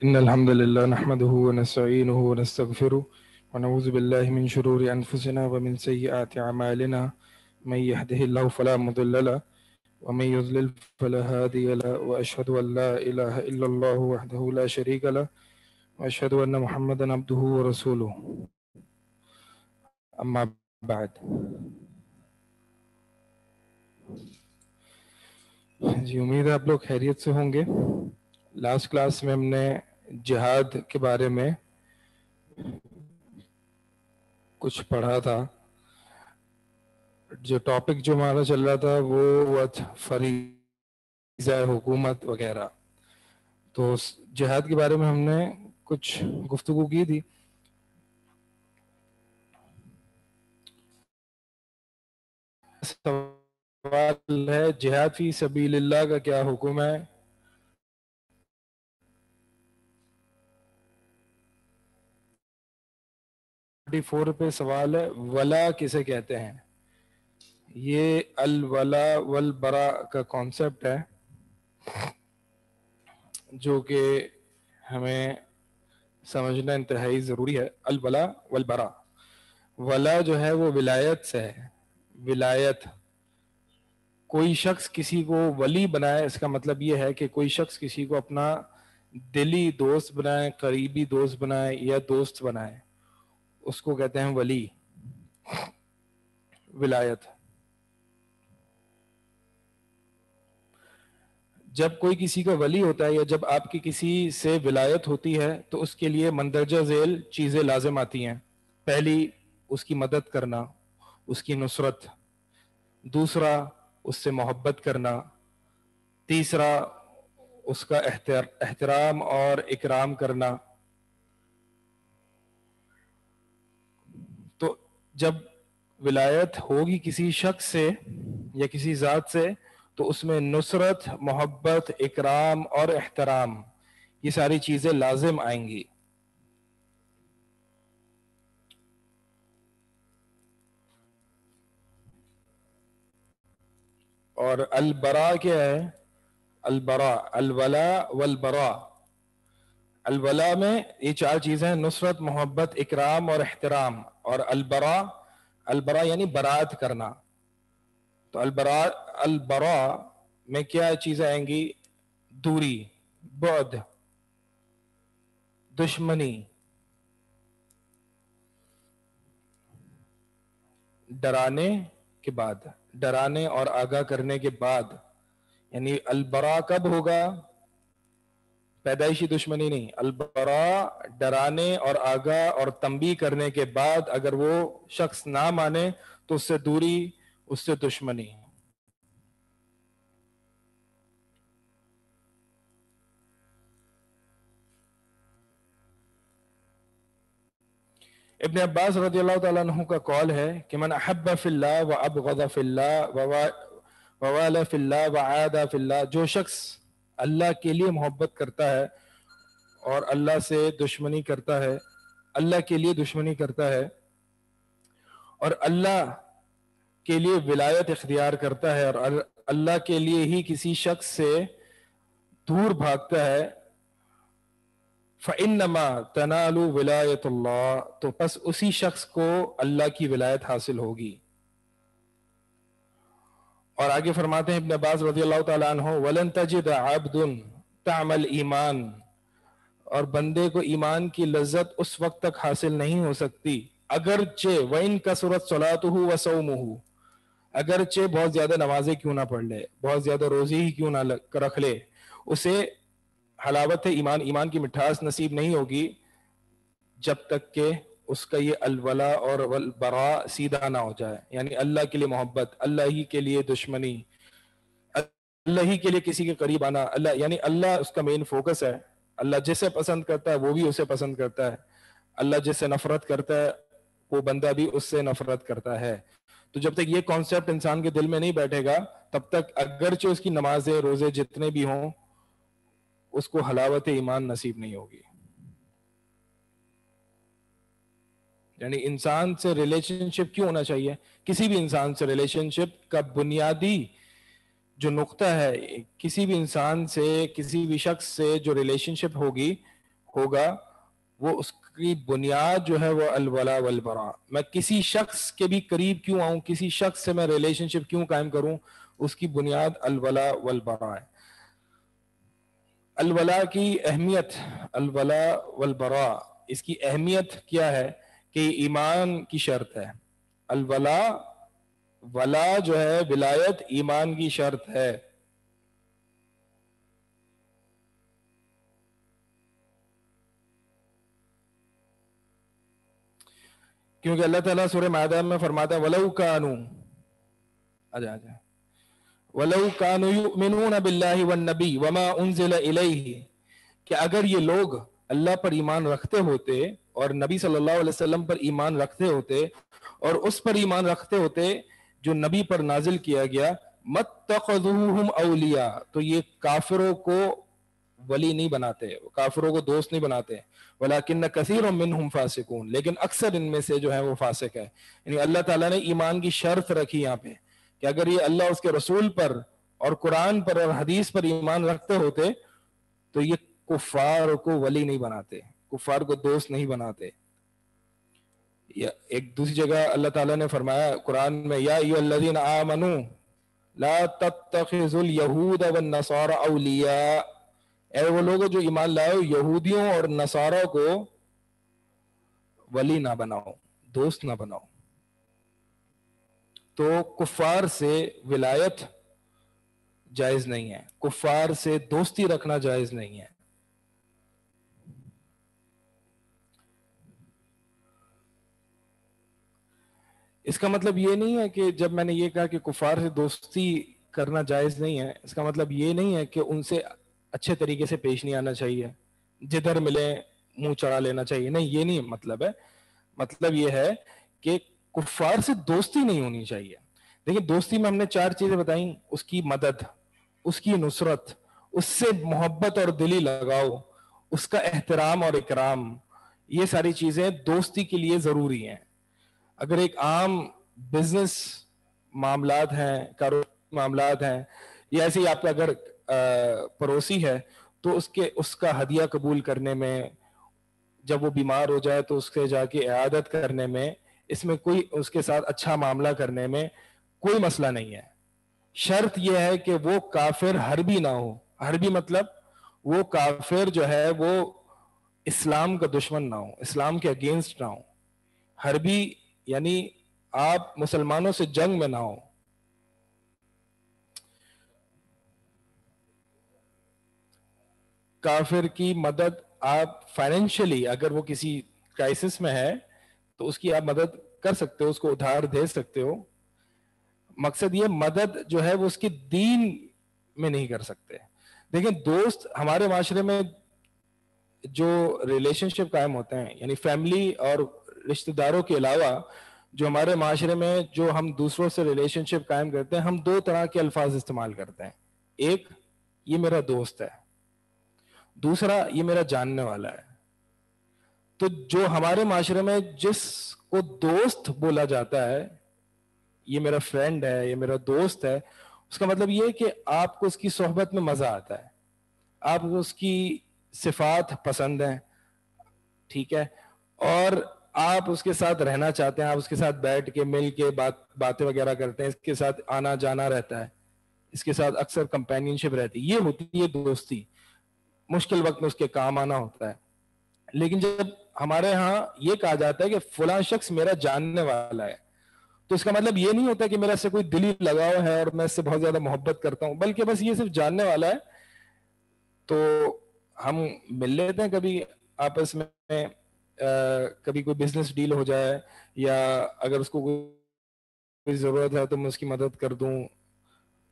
إن الحمد لله نحمده ونستعينه ونستغفره ونعوذ بالله من شرور أنفسنا ومن سيئات أعمالنا من يهده الله فلا مضل له ومن يضلل فلا هادي له وأشهد أن لا إله إلا الله وحده لا شريك له وأشهد أن محمدا عبده ورسوله أما بعد. جی امید ہے آپ لوگ خیریت سے ہوں گے. لاسٹ کلاس میں ہم نے جہاد کے بارے میں کچھ پڑھا تھا. جو ٹاپک جو ہمارا چل رہا تھا وہ فریضہ حکومت وغیرہ. تو جہاد کے بارے میں ہم نے کچھ گفتگو کی تھی. سوال ہے جہاد فی سبیل اللہ کا کیا حکم ہے؟ پہ سوال ہے ولا کسے کہتے ہیں. یہ الولا والبرا کا کانسیپٹ ہے جو کہ ہمیں سمجھنا انتہائی ضروری ہے. الولا والبرا، ولا جو ہے وہ ولایت سے ہے. ولایت، کوئی شخص کسی کو ولی بنائے اس کا مطلب یہ ہے کہ کوئی شخص کسی کو اپنا دلی دوست بنائے، قریبی دوست بنائے یا دوست بنائے، اس کو کہتے ہیں ولی، ولایت. جب کوئی کسی کا ولی ہوتا ہے یا جب آپ کی کسی سے ولایت ہوتی ہے تو اس کے لیے مندرجہ ذیل چیزیں لازم آتی ہیں. پہلی، اس کی مدد کرنا، اس کی نصرت. دوسرا، اس سے محبت کرنا. تیسرا، اس کا احترام اور اکرام کرنا. تو جب ولایت ہوگی کسی شخص سے یا کسی ذات سے تو اس میں نصرت، محبت، اکرام اور احترام، یہ ساری چیزیں لازم آئیں گی. اور البرا کیا ہے؟ البرا، الولا والبرا. الولا میں یہ چار چیزیں، نصرت، محبت، اکرام اور احترام. اور البرا، البرا یعنی برات کرنا. تو البرا میں کیا چیزیں آئیں گی؟ دوری، بعد، دشمنی، ڈرانے کے بعد، ڈرانے اور آگاہ کرنے کے بعد. یعنی البرا کب ہوگا؟ پیدائشی دشمنی نہیں، البرا ڈرانے اور آگاہ اور تنبیہ کرنے کے بعد اگر وہ شخص نہ مانے تو اس سے دوری، اس سے دشمنی. ابن عباس رضی اللہ تعالیٰ عنہ کا قول ہے کہ من احب فی اللہ وابغض فی اللہ ووال فی اللہ وعاد فی اللہ، جو شخص اللہ کے لیے محبت کرتا ہے اور اللہ سے دشمنی کرتا ہے، اللہ کے لیے دشمنی کرتا ہے اور اللہ کے لیے ولایت اختیار کرتا ہے اور اللہ کے لیے ہی کسی شخص سے دور بھاگتا ہے، فَإِنَّمَا تَنَالُ وِلَایَةُ اللَّهِ، تو پس اسی شخص کو اللہ کی ولایت حاصل ہوگی. اور آگے فرماتے ہیں ابن عباس رضی اللہ تعالیٰ عنہ وَلَن تَجِدَ عَبْدٌ طَعْمَ الْإِيمَانِ، اور بندے کو ایمان کی لذت اس وقت تک حاصل نہیں ہو سکتی اگرچہ وَإِن كَثُرَتْ صَلَاتُهُ وَصَوْمُهُ، اگرچہ بہت زیادہ نمازیں کیوں نہ پڑھ لے، بہت زیادہ روزی ہی کیوں نہ رکھ لے، اسے حلاوت ایمان، ایمان کی مٹھاس نصیب نہیں ہوگی جب تک کہ اس کا یہ الولا اور والبرا سیدھا نہ ہو جائے. یعنی اللہ کے لیے محبت، اللہ ہی کے لیے دشمنی، اللہ ہی کے لیے کسی کے قریب آنا. اللہ یعنی اللہ اس کا مین فوکس ہے. اللہ جسے پسند کرتا ہے وہ بھی اسے پسند کرتا ہے، اللہ جس سے نفرت کرتا ہے وہ بندہ بھی اس سے نفرت کرتا ہے. تو جب تک یہ کانسیپٹ انسان کے دل میں نہیں بیٹھے گا تب تک اگرچہ اس کی نمازیں روزے جتنے بھی ہوں اس کو حلاوت ایمان نصیب نہیں ہوگی. یعنی انسان سے ریلیشن شپ کیوں ہونا چاہیے؟ کسی بھی انسان سے ریلیشن شپ کا بنیادی جو نقطہ ہے، کسی بھی انسان سے، کسی بھی شخص سے جو ریلیشن شپ ہوگی ہوگا وہ اس کی بنیاد جو ہے وہ الولا والبراء. میں کسی شخص کے بھی قریب کیوں آؤں, کسی شخص سے میں ریلیشن شپ کیوں قائم کروں, اس کی بنیاد الولا والبراء ہے. الولا کی اہمیت, الولا والبراء اس کی اہمیت کیا ہے کہ ایمان کی شرط ہے. الولا, ولا جو ہے ولایت ایمان کی شرط ہے. کیونکہ اللہ تعالیٰ سورہ مائدہ میں فرماتا ہے وَلَوْ كَانُوا, آجا وَلَوْ كَانُوا يُؤْمِنُونَ بِاللَّهِ وَالنَّبِيِّ وَمَا أُنزِلَ إِلَيْهِ, کہ اگر یہ لوگ اللہ پر ایمان رکھتے ہوتے اور نبی صلی اللہ علیہ وسلم پر ایمان رکھتے ہوتے اور اس پر ایمان رکھتے ہوتے جو نبی پر نازل کیا گیا, مَتَّخَذُوهُمْ أَوْلِيَاءَ, تو یہ کافروں کو ولی نہیں بناتے, کافروں کو دوست نہیں بناتے. وَلَكِنَّ كَثِيرٌ مِّنْهُمْ فَاسِقُونَ, لیکن اکثر ان میں سے جو ہے وہ فاسق ہے. یعنی اللہ تعالیٰ نے ایمان کی شرط رکھی یہاں پہ کہ اگر یہ اللہ اس کے رسول پر اور قرآن پر اور حدیث پر ایمان رکھتے ہوتے تو یہ کفار کو ولی نہیں بناتے, کفار کو دوست نہیں بناتے. ایک دوسری جگہ اللہ تعالیٰ نے فرمایا قرآن میں, یا ایھا الذین آمنوا لا تتخذوا اليہود والنصارى اولیاء, اے وہ لوگ جو ایمان لائے یہودیوں اور نصارہ کو ولی نہ بناؤ, دوست نہ بناؤ. تو کفار سے ولایت جائز نہیں ہے, کفار سے دوستی رکھنا جائز نہیں ہے. اس کا مطلب یہ نہیں ہے کہ جب میں نے یہ کہا کہ کفار سے دوستی کرنا جائز نہیں ہے, اس کا مطلب یہ نہیں ہے کہ ان سے اچھے طریقے سے پیش نہیں آنا چاہیے, جدھر ملے منہ چڑھا لینا چاہیے, نہیں, یہ نہیں مطلب ہے. مطلب یہ ہے کہ کفار سے دوستی نہیں ہونی چاہیے. دیکھیں دوستی میں ہم نے 4 چیزیں بتائیں, اس کی مدد, اس کی نصرت, اس سے محبت اور دلی لگاؤ, اس کا احترام اور اکرام, یہ ساری چیزیں دوستی کے لیے ضروری ہیں. اگر ایک عام بزنس معاملات ہیں, کاروباری معاملات ہیں, یا ایسے ہی آپ کا اگر پڑوسی ہے تو اس کا ہدیہ قبول کرنے میں, جب وہ بیمار ہو جائے تو اس کے جا کے عیادت کرنے میں, اس میں کوئی, اس کے ساتھ اچھا معاملہ کرنے میں کوئی مسئلہ نہیں ہے. شرط یہ ہے کہ وہ کافر حربی نہ ہو. حربی مطلب وہ کافر جو ہے وہ اسلام کا دشمن نہ ہو, اسلام کے اگینسٹ نہ ہو. حربی یعنی آپ مسلمانوں سے جنگ میں نہ ہو. کافر کی مدد آپ فائنینشلی, اگر وہ کسی کرائسس میں ہے تو اس کی آپ مدد کر سکتے ہو, اس کو ادھار دے سکتے ہو. مقصد یہ مدد جو ہے وہ اس کے دین میں نہیں کر سکتے. دیکھیں دوست ہمارے معاشرے میں جو ریلیشن شپ قائم ہوتے ہیں, یعنی فیملی اور رشتہ داروں کے علاوہ جو ہمارے معاشرے میں جو ہم دوسروں سے ریلیشن شپ قائم کرتے ہیں, ہم 2 طرح کے الفاظ استعمال کرتے ہیں. ایک, یہ میرا دوست ہے, دوسرا یہ میرا جاننے والا ہے. تو جو ہمارے معاشرے میں جس کو دوست بولا جاتا ہے, یہ میرا فرینڈ ہے, یہ میرا دوست ہے, اس کا مطلب یہ ہے کہ آپ کو اس کی صحبت میں مزہ آتا ہے, آپ کو اس کی صفات پسند ہیں, ٹھیک ہے, اور آپ اس کے ساتھ رہنا چاہتے ہیں, آپ اس کے ساتھ بیٹھ کے مل کے باتیں وغیرہ کرتے ہیں, اس کے ساتھ آنا جانا رہتا ہے, اس کے ساتھ اکثر کمپینین شپ رہتی ہے. یہ ہوتی ہے دوستی. مشکل وقت میں اس کے کام آنا ہوتا ہے. لیکن جب ہمارے ہاں یہ کہا جاتا ہے کہ فلاں شخص میرا جاننے والا ہے, تو اس کا مطلب یہ نہیں ہوتا کہ میرا اس سے کوئی دلی لگاؤ ہے اور میں اس سے بہت زیادہ محبت کرتا ہوں, بلکہ بس یہ صرف جاننے والا ہے. تو ہم مل لیتے ہیں کبھی آپس میں, کبھی کوئی بزنس ڈیل ہو جائے, یا اگر اس کو کوئی ضرورت ہے تو میں اس کی مدد کر دوں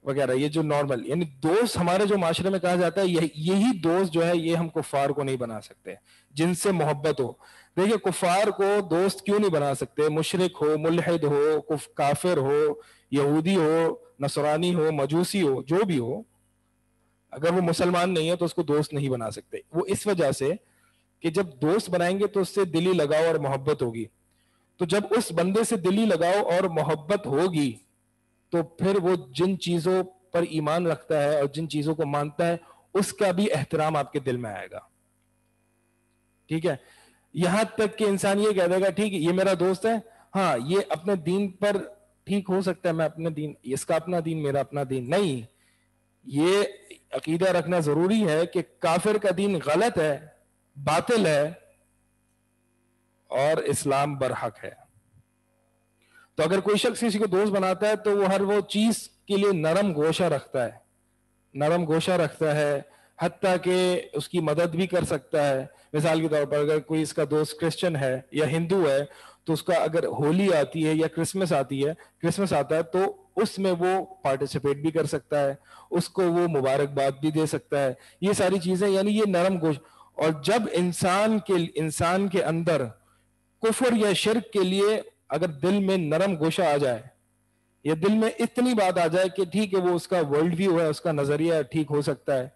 وغیرہ. یہ جو نارمل یعنی دوست ہمارے جو معاشرے میں کہا جاتا ہے, یہی دوست جو ہے یہ ہم کفار کو نہیں بنا سکتے جن سے محبت ہو. دیکھیے کفار کو دوست کیوں نہیں بنا سکتے؟ مشرک ہو, ملحد ہو, کافر ہو, یہودی ہو, نصرانی ہو, مجوسی ہو, جو بھی ہو, اگر وہ مسلمان نہیں ہے تو اس کو دوست نہیں بنا سکتے. وہ اس وجہ سے کہ جب دوست بنائیں گے تو اس سے دلی لگاؤ اور محبت ہوگی. تو جب اس بندے سے دلی لگاؤ اور محبت ہوگی تو پھر وہ جن چیزوں پر ایمان رکھتا ہے اور جن چیزوں کو مانتا ہے اس کا بھی احترام آپ کے دل میں آئے گا. ٹھیک ہے، یہاں تک کہ انسان یہ کہہ دے گا ٹھیک ہے یہ میرا دوست ہے، ہاں یہ اپنے دین پر ٹھیک ہو سکتا ہے، میں اپنے دین، اس کا اپنا دین میرا اپنا دین نہیں. یہ عقیدہ رکھنا ضروری ہے کہ کافر کا دین غلط ہے، باطل ہے، اور اسلام برحق ہے. تو اگر کوئی شخص کسی کو دوست بناتا ہے تو وہ ہر وہ چیز کے لیے نرم گوشہ رکھتا ہے، نرم گوشہ رکھتا ہے، حتیٰ کہ اس کی مدد بھی کر سکتا ہے. مثال کے طور پر اگر کوئی اس کا دوست کرسچن ہے یا ہندو ہے تو اس کا اگر ہولی آتی ہے یا کرسمس آتا ہے تو اس میں وہ پارٹیسپیٹ بھی کر سکتا ہے، اس کو وہ مبارکباد بھی دے سکتا ہے. یہ ساری چیزیں یعنی یہ نرم گوشہ. اور جب انسان کے اندر کفر یا شرک کے لیے اگر دل میں نرم گوشہ آ جائے یا دل میں اتنی بات آ جائے کہ ٹھیک ہے وہ اس کا ورلڈ ویو ہے، اس کا نظریہ ٹھیک ہو سکتا ہے،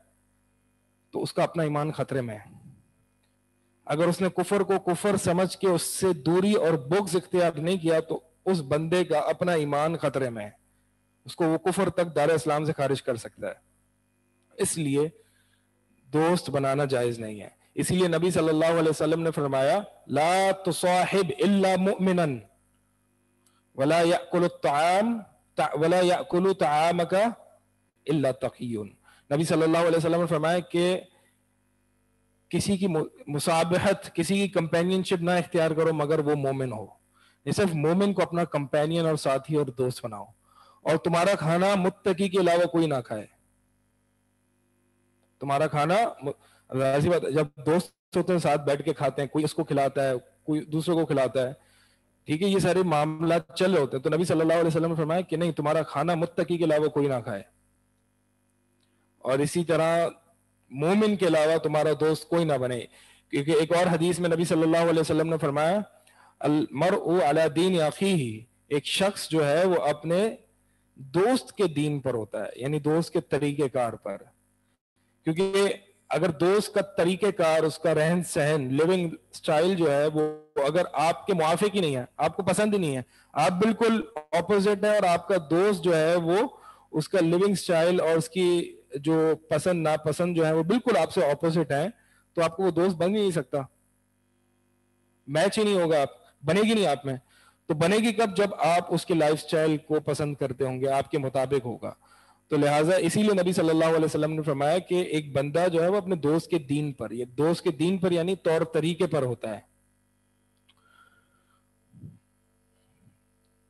تو اس کا اپنا ایمان خطرے میں ہے. اگر اس نے کفر کو کفر سمجھ کے اس سے دوری اور بغض اختیار نہیں کیا تو اس بندے کا اپنا ایمان خطرے میں ہے، اس کو وہ کفر تک دار اسلام سے خارج کر سکتا ہے. اس لیے دوست بنانا جائز نہیں ہے. اسی لیے نبی صلی اللہ علیہ وسلم نے فرمایا لا تصاحب الا مؤمنا ولا يأكل الطعام ولا يأكل طعامك الا تقي. نبی صلی اللہ علیہ وسلم نے فرمایا کہ کسی کی مصابحت، کسی کی کمپینین شپ نہ اختیار کرو مگر وہ مومن ہو. یہ صرف مومن کو اپنا کمپینین اور ساتھی اور دوست بناؤ، اور تمہارا کھانا متقی کے علاوہ کوئی نہ کھائے. تمہارا کھانا ایسی بات، جب دوست ہوتے ہیں ساتھ بیٹھ کے کھاتے ہیں، کوئی اس کو کھلاتا ہے کوئی دوسروں کو کھلاتا ہے، ٹھیک ہے، یہ سارے معاملات چل رہے ہوتے ہیں، تو نبی صلی اللہ علیہ وسلم نے فرمایا کہ نہیں، تمہارا کھانا متقی کے علاوہ کوئی نہ کھائے. اور اسی طرح مومن کے علاوہ تمہارا دوست کوئی نہ بنے، کیونکہ ایک اور حدیث میں نبی صلی اللہ علیہ وسلم نے فرمایا المرء علی دین اخیہ، ایک شخص جو ہے وہ اپنے دوست کے دین پر ہوتا ہے، یعنی دوست کے طریقہ کار پر. کیونکہ اگر دوست کا طریقہ کار، اس کا رہن سہن، لیونگ سٹائل جو ہے وہ اگر آپ کے موافق ہی نہیں ہے، آپ کو پسند ہی نہیں ہے، آپ بالکل اپوزٹ ہے، اور آپ کا دوست جو ہے وہ اس کا لیونگ سٹائل اور اس کی جو پسند ناپسند جو ہے وہ بالکل آپ سے اپوزٹ ہے، تو آپ کو وہ دوست بن ہی نہیں سکتا، میچ ہی نہیں ہوگا، آپ بنے گی نہیں آپ میں. تو بنے گی کب؟ جب آپ اس کے لائف سٹائل کو پسند کرتے ہوں گے، آپ کے مطابق ہوگا. تو لہٰذا اسی لیے نبی صلی اللہ علیہ وسلم نے فرمایا کہ ایک بندہ جو ہے وہ اپنے دوست کے دین پر، یہ دوست کے دین پر یعنی طور طریقے پر ہوتا ہے.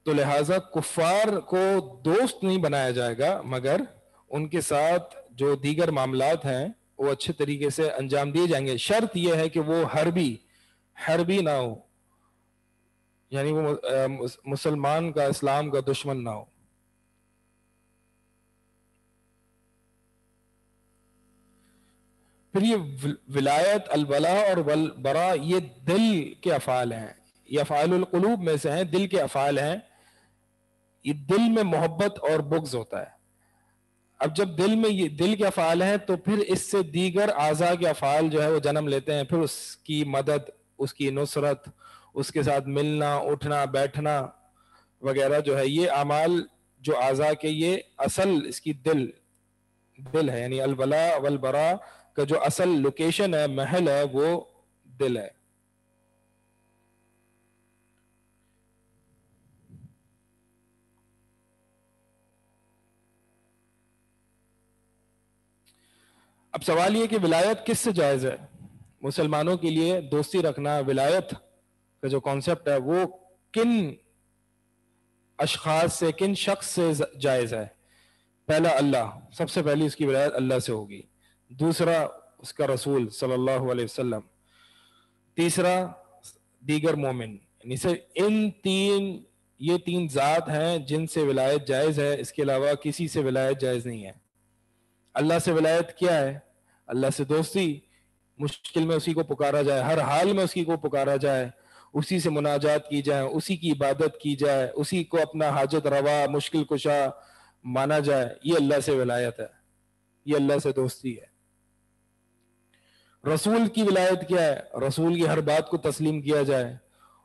تو لہٰذا کفار کو دوست نہیں بنایا جائے گا، مگر ان کے ساتھ جو دیگر معاملات ہیں وہ اچھے طریقے سے انجام دیے جائیں گے. شرط یہ ہے کہ وہ حربی نہ ہو، یعنی وہ مسلمان کا، اسلام کا دشمن نہ ہو. پھر یہ ولایت، الولا اور والبرا، یہ دل کے افعال ہیں، یہ افعال القلوب میں سے ہیں، دل کے افعال ہیں. یہ دل میں محبت اور بغض ہوتا ہے. اب جب دل میں یہ دل کے افعال ہیں تو پھر اس سے دیگر اعضاء کے افعال جو ہے وہ جنم لیتے ہیں. پھر اس کی مدد، اس کی نصرت، اس کے ساتھ ملنا، اٹھنا، بیٹھنا وغیرہ جو ہے، یہ اعمال جو اعضاء کے، یہ اصل اس کی دل ہے. یعنی الولا والبرا کا جو اصل لوکیشن ہے، محل ہے، وہ دل ہے. اب سوال یہ کہ ولایت کس سے جائز ہے؟ مسلمانوں کے لیے دوستی رکھنا، ولایت کا جو کانسیپٹ ہے وہ کن اشخاص سے، کن شخص سے جائز ہے؟ پہلا اللہ، سب سے پہلی اس کی ولایت اللہ سے ہوگی. دوسرا اس کا رسول صلی اللہ علیہ وسلم. تیسرا دیگر مومن. یعنی صرف یہ تین ذات ہیں جن سے ولایت جائز ہے، اس کے علاوہ کسی سے ولایت جائز نہیں ہے. اللہ سے ولایت کیا ہے؟ اللہ سے دوستی، مشکل میں اسی کو پکارا جائے، ہر حال میں اسی کو پکارا جائے، اسی سے مناجات کی جائے، اسی کی عبادت کی جائے، اسی کو اپنا حاجت روا، مشکل کشا مانا جائے. یہ اللہ سے ولایت ہے، یہ اللہ سے دوستی ہے. رسول کی ولایت کیا ہے؟ رسول کی ہر بات کو تسلیم کیا جائے،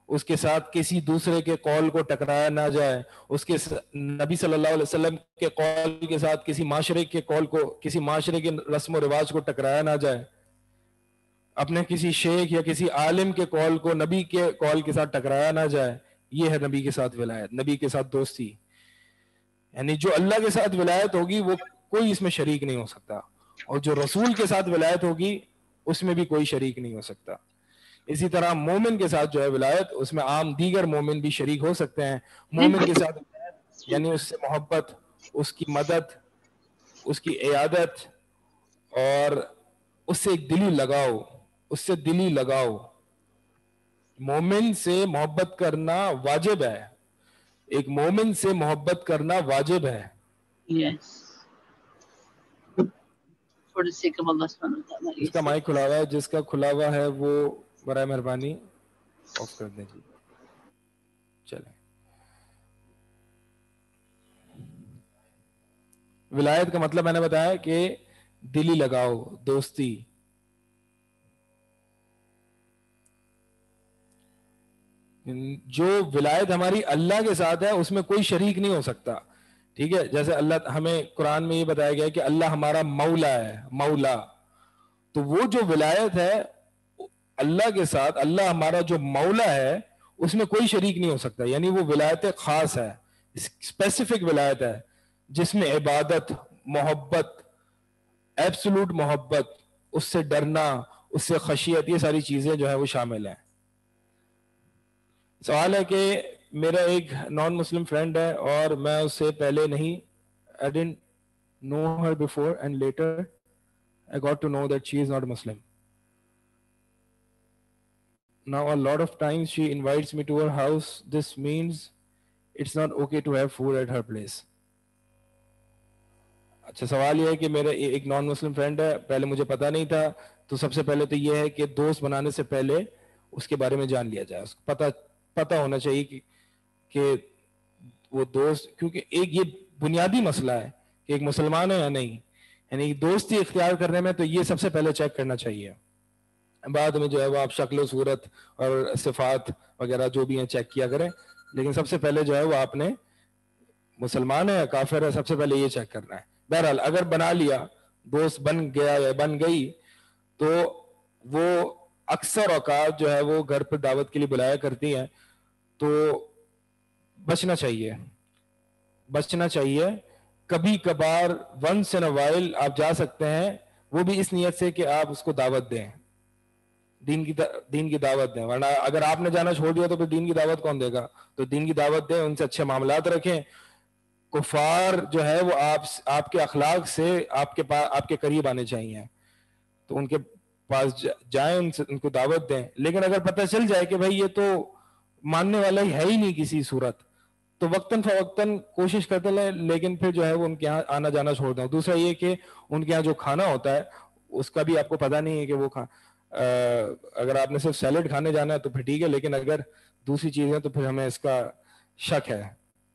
اس کے ساتھ کسی دوسرے کے قول کو ٹکرایا نہ جائے، اس کے نبی صلی اللہ علیہ وسلم کے قول کے ساتھ کسی معاشرے کے قول کو، کسی معاشرے کے رسم و رواج کو ٹکرایا نہ جائے. اپنے کسی شیخ یا کسی عالم کے قول کو نبی کے قول کے ساتھ ٹکرایا نہ جائے. یہ ہے نبی کے ساتھ ولایت, نبی کے ساتھ دوستی. یعنی جو اللہ کے ساتھ ولایت ہوگی وہ کوئی اس میں شریک نہیں ہو سکتا, اور جو رسول کے ساتھ ولایت ہوگی اس میں بھی کوئی شریک نہیں ہو سکتا. اسی طرح مومن کے ساتھ جو ہے ولایت, اس میں عام دیگر مومن بھی شریک ہو سکتے ہیں. مومن کے ساتھ یعنی اس سے محبت, اس کی مدد, اس کی عیادت, اور اس سے ایک دلی لگاؤ, اس سے دلی لگاؤ. مومن سے محبت کرنا واجب ہے, ایک مومن سے محبت کرنا واجب ہے. Yes. For the sake of Allah subhanahu wa ta'ala. جس کا مائک کھلا ہوا ہے, جس کا کھلا ہوا ہے وہ برائے مہربانی آف کر دیں جی. چلیں, ولایت کا مطلب میں نے بتایا کہ دلی لگاؤ, دوستی. جو ولایت ہماری اللہ کے ساتھ ہے اس میں کوئی شریک نہیں ہو سکتا. ٹھیک ہے, جیسے اللہ, ہمیں قرآن میں یہ بتایا گیا کہ اللہ ہمارا مولا ہے, مولا. تو وہ جو ولایت ہے اللہ کے ساتھ, اللہ ہمارا جو مولا ہے, اس میں کوئی شریک نہیں ہو سکتا. یعنی وہ ولایت خاص ہے, اسپیسیفک ولایت ہے, جس میں عبادت, محبت, ایبسولوٹ محبت, اس سے ڈرنا, اس سے خشیت, یہ ساری چیزیں جو ہیں وہ شامل ہیں. سوال ہے کہ میرا ایک نان مسلم فرینڈ ہے اور میں اس سے پہلے نہیں, I didn't know her before and later I got to know that she is not Muslim. Now a lot of times she invites me to her house. This means it's not okay to have food at her place. اچھا, سوال یہ ہے کہ میرا ایک نان مسلم friend ہے, پہلے مجھے پتا نہیں تھا, تو سب سے پہلے تو یہ ہے کہ دوست بنانے سے پہلے اس کے بارے میں جان لیا جائے, اس کو پتا ہونا چاہیے کہ وہ دوست, کیونکہ ایک یہ بنیادی مسئلہ ہے کہ ایک مسلمان ہے یا نہیں. یعنی دوستی اختیار کرنے میں تو یہ سب سے پہلے چیک کرنا چاہیے. بعد میں جو ہے وہ آپ شکل و صورت اور صفات وغیرہ جو بھی ہیں چیک کیا کریں, لیکن سب سے پہلے جو ہے وہ آپ نے مسلمان ہے یا کافر ہے, سب سے پہلے یہ چیک کرنا ہے. بہرحال اگر بنا لیا, دوست بن گیا یا بن گئی, تو وہ اکثر اوقات جو ہے وہ گھر پہ دعوت کے لیے بلایا کرتی ہیں, تو بچنا چاہیے. کبھی کبھار ونس ان اے وائل آپ جا سکتے ہیں, وہ بھی اس نیت سے کہ آپ اس کو دعوت دیں, دین کی دعوت دیں. ورنہ اگر آپ نے جانا چھوڑ دیا تو پھر دین کی دعوت کون دے گا؟ تو دین کی دعوت دیں, ان سے اچھے معاملات رکھیں. کفار جو ہے وہ آپ کے اخلاق سے آپ کے قریب آنے چاہیے, تو ان کے پاس جائیں, ان کو دعوت دیں. لیکن اگر پتہ چل جائے کہ بھائی یہ تو ماننے والا ہی ہے ہی نہیں کسی صورت, تو وقتاً فوقتاً کوشش کرتے لیں, لیکن پھر جو ہے وہ ان کے یہاں آنا جانا چھوڑ دیں. دوسرا یہ کہ ان کے یہاں جو کھانا ہوتا ہے اس کا بھی آپ کو پتہ نہیں ہے کہ وہ اگر آپ نے صرف سیلڈ کھانے جانا ہے تو پھر ٹھیک ہے, لیکن اگر دوسری چیزیں تو پھر ہمیں اس کا شک ہے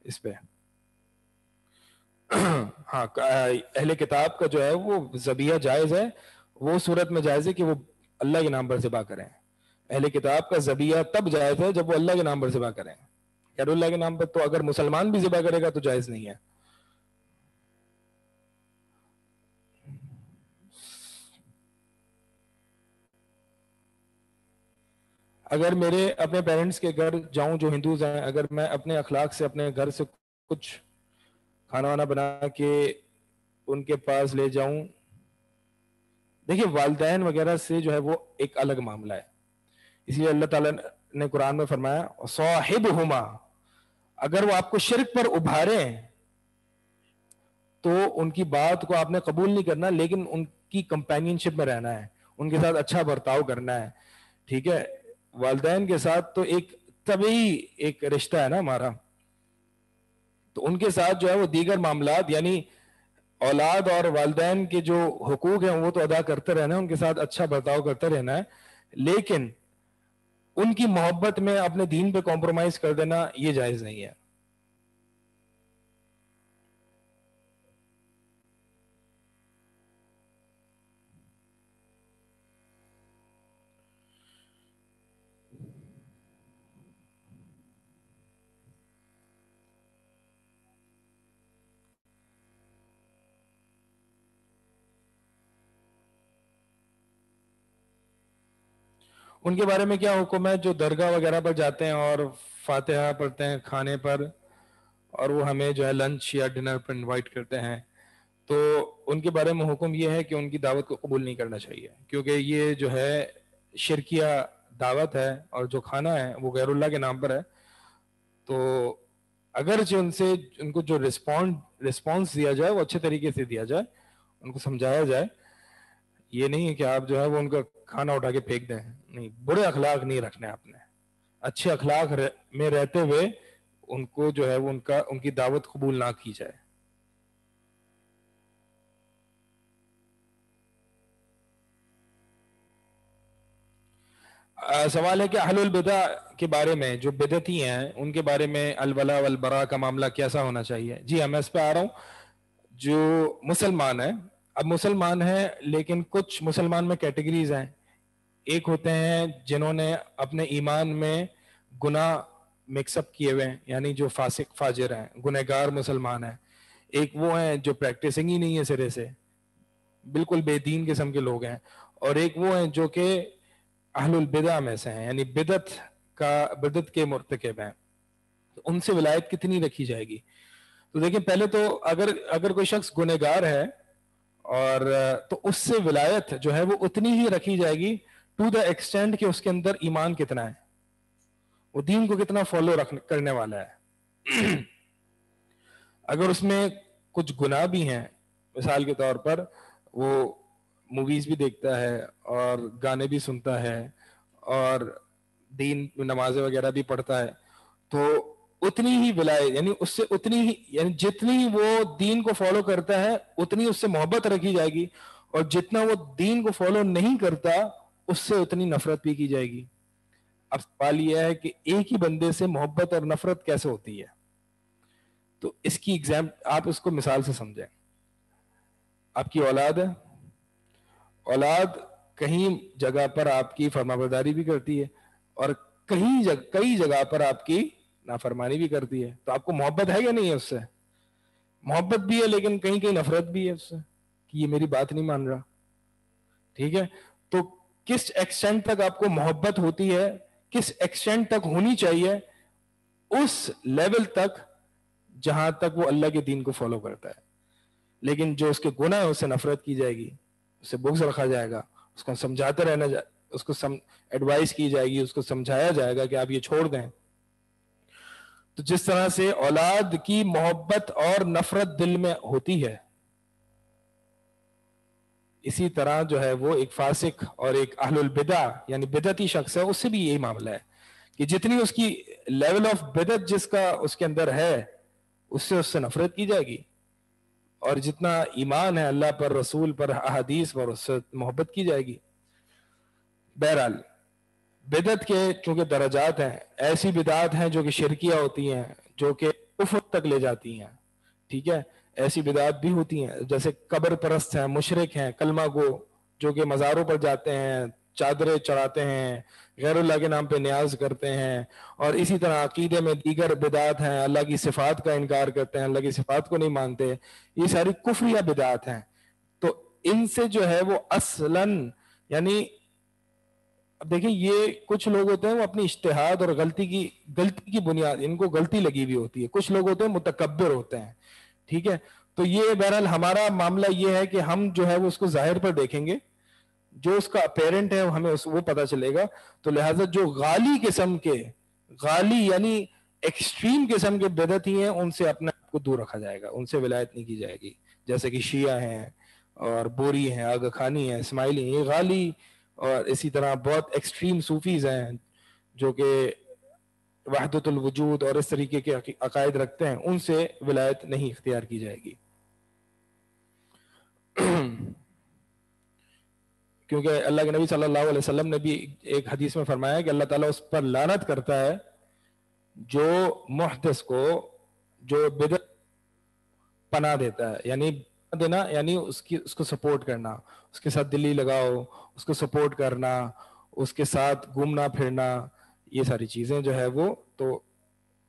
اس پہ. ہاں, اہل کتاب کا جو ہے وہ ذبیحہ جائز ہے, وہ صورت میں جائز ہے کہ وہ اللہ کے نام پر ذبح کریں. اہل کتاب کا ذبیحہ تب جائز ہے جب وہ اللہ کے نام پر ذبح کریں, غیر اللہ کے نام پر تو اگر مسلمان بھی ذبح کرے گا تو جائز نہیں ہے. اگر میرے اپنے پیرنٹس کے گھر جاؤں جو ہندوز ہیں, اگر میں اپنے اخلاق سے اپنے گھر سے کچھ کھانا وانا بنا کے ان کے پاس لے جاؤں, دیکھیے والدین وغیرہ سے جو ہے وہ ایک الگ معاملہ ہے. اس لیے اللہ تعالیٰ نے قرآن میں فرمایا صاحبہما, اگر وہ آپ کو شرک پر ابھاریں تو ان کی بات کو آپ نے قبول نہیں کرنا, لیکن ان کی کمپینین شپ میں رہنا ہے, ان کے ساتھ اچھا برتاؤ کرنا ہے. ٹھیک ہے, والدین کے ساتھ تو ایک طبعی ایک رشتہ ہے نا ہمارا, تو ان کے ساتھ جو ہے وہ دیگر معاملات, یعنی اولاد اور والدین کے جو حقوق ہیں وہ تو ادا کرتے رہنا ہے, ان کے ساتھ اچھا برتاؤ کرتے رہنا ہے, لیکن ان کی محبت میں اپنے دین پہ کمپرومائز کر دینا یہ جائز نہیں ہے. ان کے بارے میں کیا حکم ہے؟ جو درگاہ وغیرہ پر جاتے ہیں اور فاتحہ پڑھتے ہیں کھانے پر، اور وہ ہمیں جو ہے لنچ یا ڈنر پر انوائٹ کرتے ہیں، تو ان کے بارے میں حکم یہ ہے کہ ان کی دعوت کو قبول نہیں کرنا چاہیے، کیونکہ یہ جو ہے شرکیہ دعوت ہے، اور جو کھانا ہے وہ غیر اللہ کے نام پر ہے۔ تو اگرچہ ان کو جو رسپانس دیا جائے وہ اچھے طریقے سے دیا جائے، ان کو سمجھایا جائے، یہ نہیں ہے کہ آپ جو ہے وہ ان کا کھانا اٹھا کے پھینک دیں، نہیں، برے اخلاق نہیں رکھنے آپ نے، اچھے اخلاق میں رہتے ہوئے ان کو جو ہے وہ ان کی دعوت قبول نہ کی جائے۔ سوال ہے کہ اہل البدع کے بارے میں، جو بدعتی ہیں ان کے بارے میں الولا والبراء کا معاملہ کیسا ہونا چاہیے؟ جی ہاں، میں اس پہ آ رہا ہوں۔ جو مسلمان ہیں، اب مسلمان ہیں لیکن کچھ مسلمان میں کیٹیگریز ہیں۔ ایک ہوتے ہیں جنہوں نے اپنے ایمان میں گناہ مکس اپ کیے ہوئے ہیں، یعنی جو فاسق فاجر ہیں، گنہگار مسلمان ہیں۔ ایک وہ ہیں جو پریکٹسنگ ہی نہیں ہے سرے سے، بالکل بے دین قسم کے لوگ ہیں۔ اور ایک وہ ہیں جو کہ اہل البدع میں سے ہیں، یعنی بدعت کے مرتکب ہیں۔ تو ان سے ولایت کتنی رکھی جائے گی؟ تو دیکھیں، پہلے تو اگر کوئی شخص گنہگار ہے اور تو اس سے ولایت جو ہے وہ اتنی ہی رکھی جائے گی ٹو دا ایکسٹینڈ کہ اس کے اندر ایمان کتنا ہے، وہ دین کو کتنا فالو کرنے والا ہے۔ اگر اس میں کچھ گناہ بھی ہیں، مثال کے طور پر وہ موویز بھی دیکھتا ہے اور گانے بھی سنتا ہے اور دین نمازیں وغیرہ بھی پڑھتا ہے، تو اتنی ہی ولایت، یعنی اس سے اتنی ہی، یعنی جتنی وہ دین کو فالو کرتا ہے اتنی اس سے محبت رکھی جائے گی، اور جتنا وہ دین کو فالو نہیں کرتا اس سے اتنی نفرت بھی کی جائے گی۔ اب سوال یہ ہے کہ ایک ہی بندے سے محبت اور نفرت کیسے ہوتی ہے؟ تو اس کی آپ اس کو مثال سے سمجھیں۔ آپ کی اولاد ہے، اولاد کہیں جگہ پر آپ کی فرمانبرداری بھی کرتی ہے اور کئی جگہ پر آپ کی نافرمانی بھی کرتی ہے، تو آپ کو محبت ہے یا نہیں ہے اس سے؟ محبت بھی ہے لیکن کہیں کہیں نفرت بھی ہے اس سے کہ یہ میری بات نہیں مان رہا، ٹھیک ہے؟ تو کس ایکسٹینٹ تک آپ کو محبت ہوتی ہے، کس ایکسٹینٹ تک ہونی چاہیے؟ اس لیول تک جہاں تک وہ اللہ کے دین کو فالو کرتا ہے۔ لیکن جو اس کے گناہ ہے اس سے نفرت کی جائے گی، اس سے بغض رکھا جائے گا، اس کو سمجھاتے رہنا اس کو ایڈوائز کی جائے گی، اس کو سمجھایا جائے گا کہ آپ یہ چھوڑ دیں۔ تو جس طرح سے اولاد کی محبت اور نفرت دل میں ہوتی ہے، اسی طرح جو ہے وہ ایک فاسق اور ایک اہل البدع یعنی بدعتی شخص ہے، اس سے بھی یہی معاملہ ہے کہ جتنی اس کی لیول آف بدعت جس کا اس کے اندر ہے اس سے نفرت کی جائے گی، اور جتنا ایمان ہے اللہ پر، رسول پر، احادیث پر، اس سے محبت کی جائے گی۔ بہرحال بدعت کے چونکہ درجات ہیں، ایسی بدعات ہیں جو کہ شرکیہ ہوتی ہیں، جو کہ کفر تک لے جاتی ہیں، ٹھیک ہے؟ ایسی بدعات بھی ہوتی ہیں جیسے قبر پرست ہیں، مشرک ہیں، کلمہ گو، جو کہ مزاروں پر جاتے ہیں، چادریں چڑھاتے ہیں، غیر اللہ کے نام پہ نیاز کرتے ہیں، اور اسی طرح عقیدے میں دیگر بدعات ہیں، اللہ کی صفات کا انکار کرتے ہیں، اللہ کی صفات کو نہیں مانتے، یہ ساری کفریہ بدعات ہیں۔ تو ان سے جو ہے وہ اصلاً، یعنی اب دیکھیں یہ کچھ لوگ ہوتے ہیں وہ اپنی اجتہاد اور غلطی کی بنیاد، ان کو غلطی لگی ہوئی ہوتی ہے، کچھ لوگ ہوتے ہیں متکبر ہوتے ہیں، ٹھیک ہے؟ تو یہ بہرحال ہمارا معاملہ یہ ہے کہ ہم جو ہے وہ اس کو ظاہر پر دیکھیں گے، جو اس کا اپیرنٹ ہے ہمیں وہ پتا چلے گا۔ تو لہٰذا جو غالی یعنی ایکسٹریم قسم کے بدعتی ہیں، ان سے اپنے آپ کو دور رکھا جائے گا، ان سے ولایت نہیں کی جائے گی، جیسے کہ شیعہ ہیں اور بوری ہیں، آغا خانی ہیں، اسماعیلی ہیں، یہ غالی، اور اسی طرح بہت ایکسٹریم صوفیز ہیں جو کہ وحدت الوجود اور اس طریقے کے عقائد رکھتے ہیں، ان سے ولایت نہیں اختیار کی جائے گی۔ کیونکہ اللہ کے نبی صلی اللہ علیہ وسلم نے بھی ایک حدیث میں فرمایا کہ اللہ تعالیٰ اس پر لعنت کرتا ہے جو محدث کو، جو بدعت پناہ دیتا ہے، یعنی دینا یعنی اس کو سپورٹ کرنا، اس کے ساتھ دلی لگاؤ، اس کو سپورٹ کرنا، اس کے ساتھ گھومنا پھرنا، یہ ساری چیزیں جو ہے وہ تو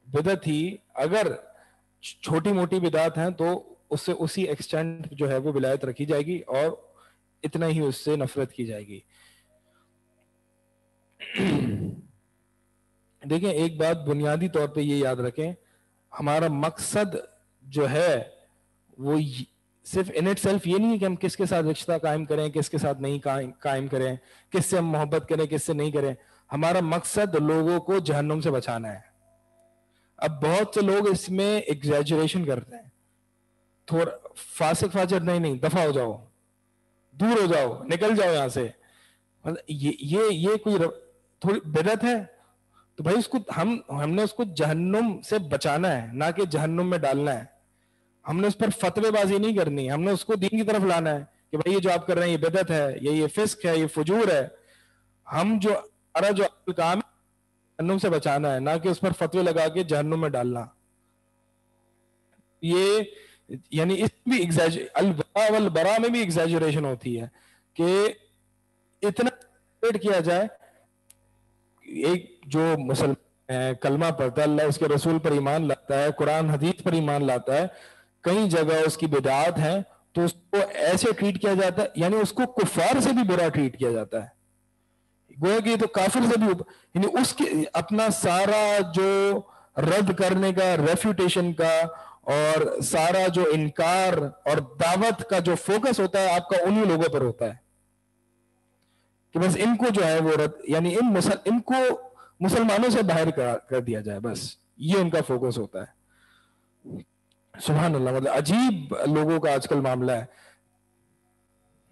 بدعت ہی، اگر چھوٹی موٹی بدعت ہیں تو اس سے اسی ایکسٹینٹ جو ہے وہ ولایت رکھی جائے گی اور اتنا ہی اس سے نفرت کی جائے گی۔ دیکھیں ایک بات بنیادی طور پہ یہ یاد رکھیں، ہمارا مقصد جو ہے وہ صرف ان اٹ سیلف یہ نہیں ہے کہ ہم کس کے ساتھ رشتہ قائم کریں، کس کے ساتھ نہیں قائم کریں، کس سے ہم محبت کریں، کس سے نہیں کریں. ہمارا مقصد لوگوں کو جہنم سے بچانا ہے. اب بہت سے لوگ اس میں ایگزیجریشن کرتے ہیں، تھوڑا فاسق فاجر نہیں، دفع ہو جاؤ، دور ہو جاؤ، نکل جاؤ یہاں سے. یہ کوئی تھوڑی بدعت ہے. تو بھائی اس کو ہم نے اس کو جہنم سے بچانا ہے، نہ کہ جہنم میں ڈالنا ہے. ہم نے اس پر فتوے بازی نہیں کرنی، ہم نے اس کو دین کی طرف لانا ہے کہ بھائی یہ جو آپ کر رہے ہیں یہ بدعت ہے، یہ فسق ہے، یہ فجور ہے. ہم جو کام ہے جہنم سے بچانا ہے، نہ کہ اس پر فتوے لگا کے جہنم میں ڈالنا. یہ یعنی اس بھی البراء والبراء میں بھی ایگزیجریشن ہوتی ہے کہ اتنا کیا جائے. ایک جو مسلمان ہے کلمہ پڑھتا ہے، اللہ اس کے رسول پر ایمان لاتا ہے، قرآن حدیث پر ایمان لاتا ہے، کئی جگہ اس کی بدعات ہیں تو اس کو ایسے ٹریٹ کیا جاتا ہے، یعنی اس کو کفار سے بھی برا ٹریٹ کیا جاتا ہے. گویا کہ یہ تو کافر سے بھی، یعنی اس کے اپنا سارا جو رد کرنے کا، ریفیوٹیشن کا، اور سارا جو انکار اور دعوت کا جو فوکس ہوتا ہے آپ کا انہی لوگوں پر ہوتا ہے کہ بس ان کو جو ہے وہ یعنی ان کو مسلمانوں سے باہر کر دیا جائے، بس یہ ان کا فوکس ہوتا ہے. سبحان اللہ، مطلب عجیب لوگوں کا آج کل معاملہ ہے.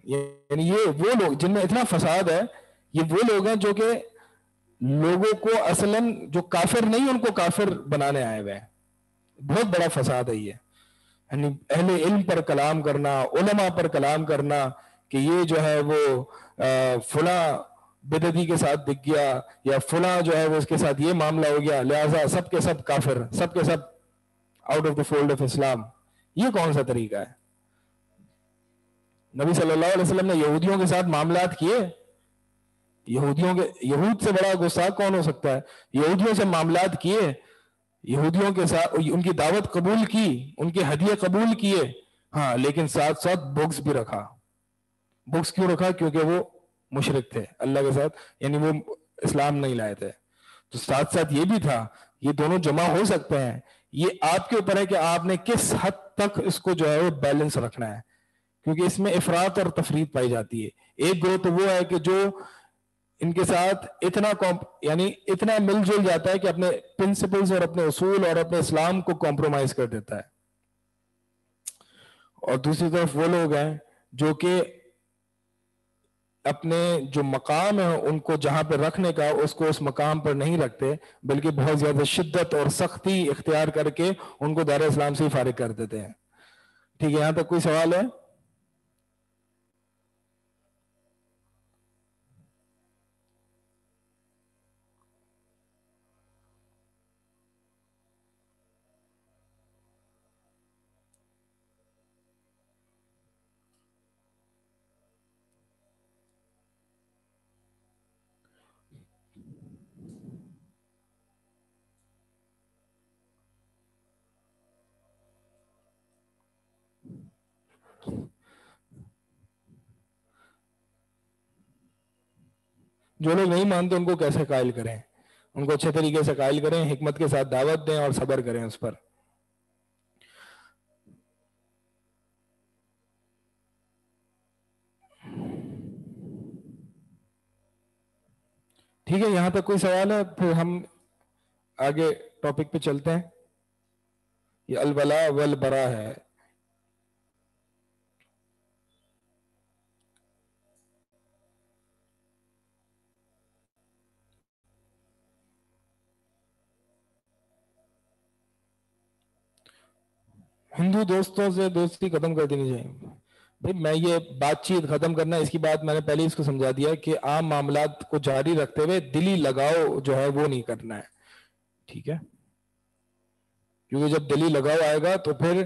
یعنی یہ وہ لوگ جن میں اتنا فساد ہے، یہ وہ لوگ ہیں جو کہ لوگوں کو اصلاً جو کافر نہیں ان کو کافر بنانے آئے ہوئے ہیں. بہت بڑا فساد ہے یہ. یعنی اہل علم پر کلام کرنا، علماء پر کلام کرنا کہ یہ جو ہے وہ فلاں بدعتی کے ساتھ دکھ گیا، یا فلاں جو ہے وہ اس کے ساتھ یہ معاملہ ہو گیا، لہٰذا سب کے سب کافر، سب کے سب out of the fold of Islam. یہ کون سا طریقہ ہے؟ نبی صلی اللہ علیہ وسلم نے یہودیوں کے ساتھ معاملات کیے. یہود سے بڑا گستاخ کون ہو سکتا ہے؟ یہودیوں سے معاملات کیے، یہودیوں کے ساتھ ان کی دعوت قبول کی، ان کے ہدیے قبول کیے، ہاں، لیکن ساتھ ساتھ بغض بھی رکھا. بغض کیوں رکھا؟ کیونکہ وہ مشرک تھے اللہ کے ساتھ، یعنی وہ اسلام نہیں لائے تھے. تو ساتھ ساتھ یہ بھی تھا. یہ دونوں جمع ہو سکتے ہیں. یہ آپ کے اوپر ہے کہ آپ نے کس حد تک اس کو جو ہے وہ بیلنس رکھنا ہے، کیونکہ اس میں افراط اور تفریط پائی جاتی ہے. ایک گروہ تو وہ ہے کہ جو ان کے ساتھ اتنا مل جل جاتا ہے کہ اپنے پرنسپلز اور اپنے اصول اور اپنے اسلام کو کمپرومائز کر دیتا ہے. اور دوسری طرف وہ لوگ ہیں جو کہ اپنے جو مقام ہے ان کو جہاں پہ رکھنے کا، اس کو اس مقام پر نہیں رکھتے، بلکہ بہت زیادہ شدت اور سختی اختیار کر کے ان کو دار اسلام سے ہی فارغ کر دیتے ہیں. ٹھیک ہے، یہاں تک کوئی سوال ہے؟ جو لوگ نہیں مانتے ان کو کیسے قائل کریں؟ ان کو اچھے طریقے سے قائل کریں، حکمت کے ساتھ دعوت دیں اور صبر کریں اس پر. ٹھیک ہے، یہاں تک کوئی سوال ہے؟ پھر ہم آگے ٹاپک پہ چلتے ہیں. یہ الولاء والبراء ہے. ہندو دوستوں سے دوستی ختم کر دینی چاہیے. بھائی میں یہ بات چیت ختم کرنا، اس کی بات میں نے پہلے اس کو سمجھا دیا کہ عام معاملات کو جاری رکھتے ہوئے دلی لگاؤ جو ہے وہ نہیں کرنا ہے. ٹھیک ہے، کیونکہ جب دلی لگاؤ آئے گا تو پھر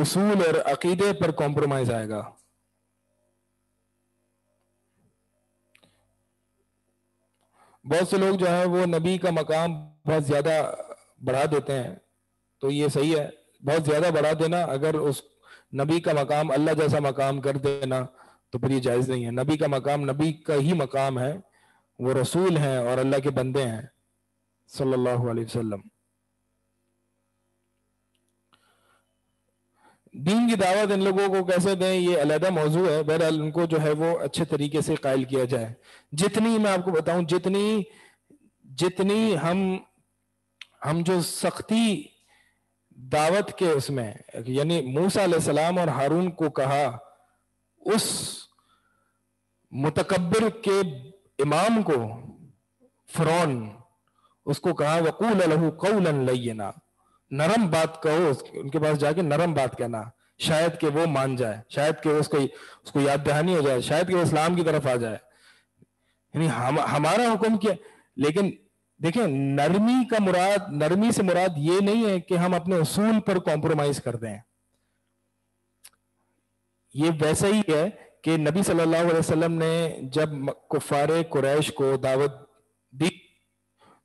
اصول اور عقیدے پر کمپرومائز آئے گا. بہت سے لوگ جو ہیں وہ نبی کا مقام بہت زیادہ بڑھا دیتے ہیں، تو یہ صحیح ہے بہت زیادہ بڑھا دینا. اگر اس نبی کا مقام اللہ جیسا مقام کر دینا تو پھر یہ جائز نہیں ہے. نبی کا مقام نبی کا ہی مقام ہے، وہ رسول ہیں اور اللہ کے بندے ہیں صلی اللہ علیہ وسلم. دین کی دعوت ان لوگوں کو کیسے دیں یہ علیحدہ موضوع ہے. بہرحال ان کو جو ہے وہ اچھے طریقے سے قائل کیا جائے. جتنی میں آپ کو بتاؤں جتنی ہم جو سختی دعوت کے اس میں یعنی موسیٰ علیہ السلام اور ہارون کو کہا, اس متکبر کے امام کو فرعون اس کو کہا وقول لہ قولا لینا, نرم بات کہو, ان کے پاس جا کے نرم بات کہنا, شاید کہ وہ مان جائے, شاید کہ اس کو یاد دہانی ہو جائے, شاید کہ وہ اسلام کی طرف آ جائے. یعنی ہمارا حکم کیا. لیکن دیکھیں نرمی سے مراد یہ نہیں ہے کہ ہم اپنے اصول پر کمپرومائز کر دیں. یہ ویسا ہی ہے کہ نبی صلی اللہ علیہ وسلم نے جب کفار قریش کو دعوت دی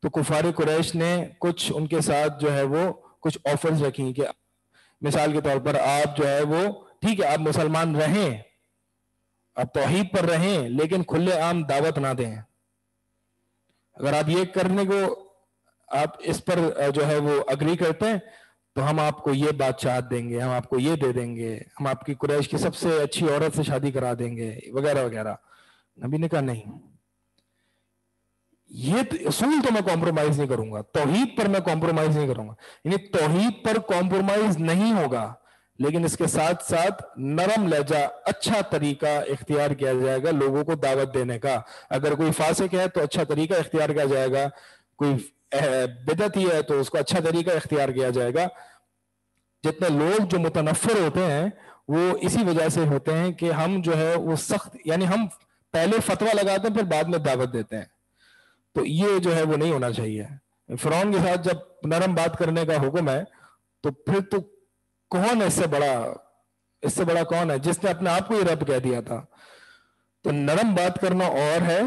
تو کفار قریش نے کچھ ان کے ساتھ جو ہے وہ کچھ آفرز رکھی کہ مثال کے طور پر آپ جو ہے وہ ٹھیک ہے آپ مسلمان رہیں, آپ توحید پر رہیں, لیکن کھلے عام دعوت نہ دیں. اگر آپ یہ کرنے کو آپ اس پر جو ہے وہ اگری کرتے ہیں تو ہم آپ کو یہ بادشاہت دیں گے, ہم آپ کو یہ دے دیں گے, ہم آپ کی قریش کی سب سے اچھی عورت سے شادی کرا دیں گے وغیرہ وغیرہ. نبی نے کہا نہیں, یہ اصول تو میں کمپرومائز نہیں کروں گا, توحید پر میں کمپرومائز نہیں کروں گا. یعنی توحید پر کمپرومائز نہیں ہوگا, لیکن اس کے ساتھ ساتھ نرم لہجہ اچھا طریقہ اختیار کیا جائے گا لوگوں کو دعوت دینے کا. اگر کوئی فاسق ہے تو اچھا طریقہ اختیار کیا جائے گا, کوئی بدعتی ہے تو اس کو اچھا طریقہ اختیار کیا جائے گا. جتنے لوگ جو متنفر ہوتے ہیں وہ اسی وجہ سے ہوتے ہیں کہ ہم جو ہے وہ سخت, یعنی ہم پہلے فتویٰ لگاتے ہیں پھر بعد میں دعوت دیتے ہیں. تو یہ جو ہے وہ نہیں ہونا چاہیے. فرعون کے ساتھ جب نرم بات کرنے کا حکم ہے تو پھر تو کون ہے اس سے بڑا کون ہے جس نے اپنے آپ کو ہی رب کہہ دیا تھا. تو نرم بات کرنا اور ہے,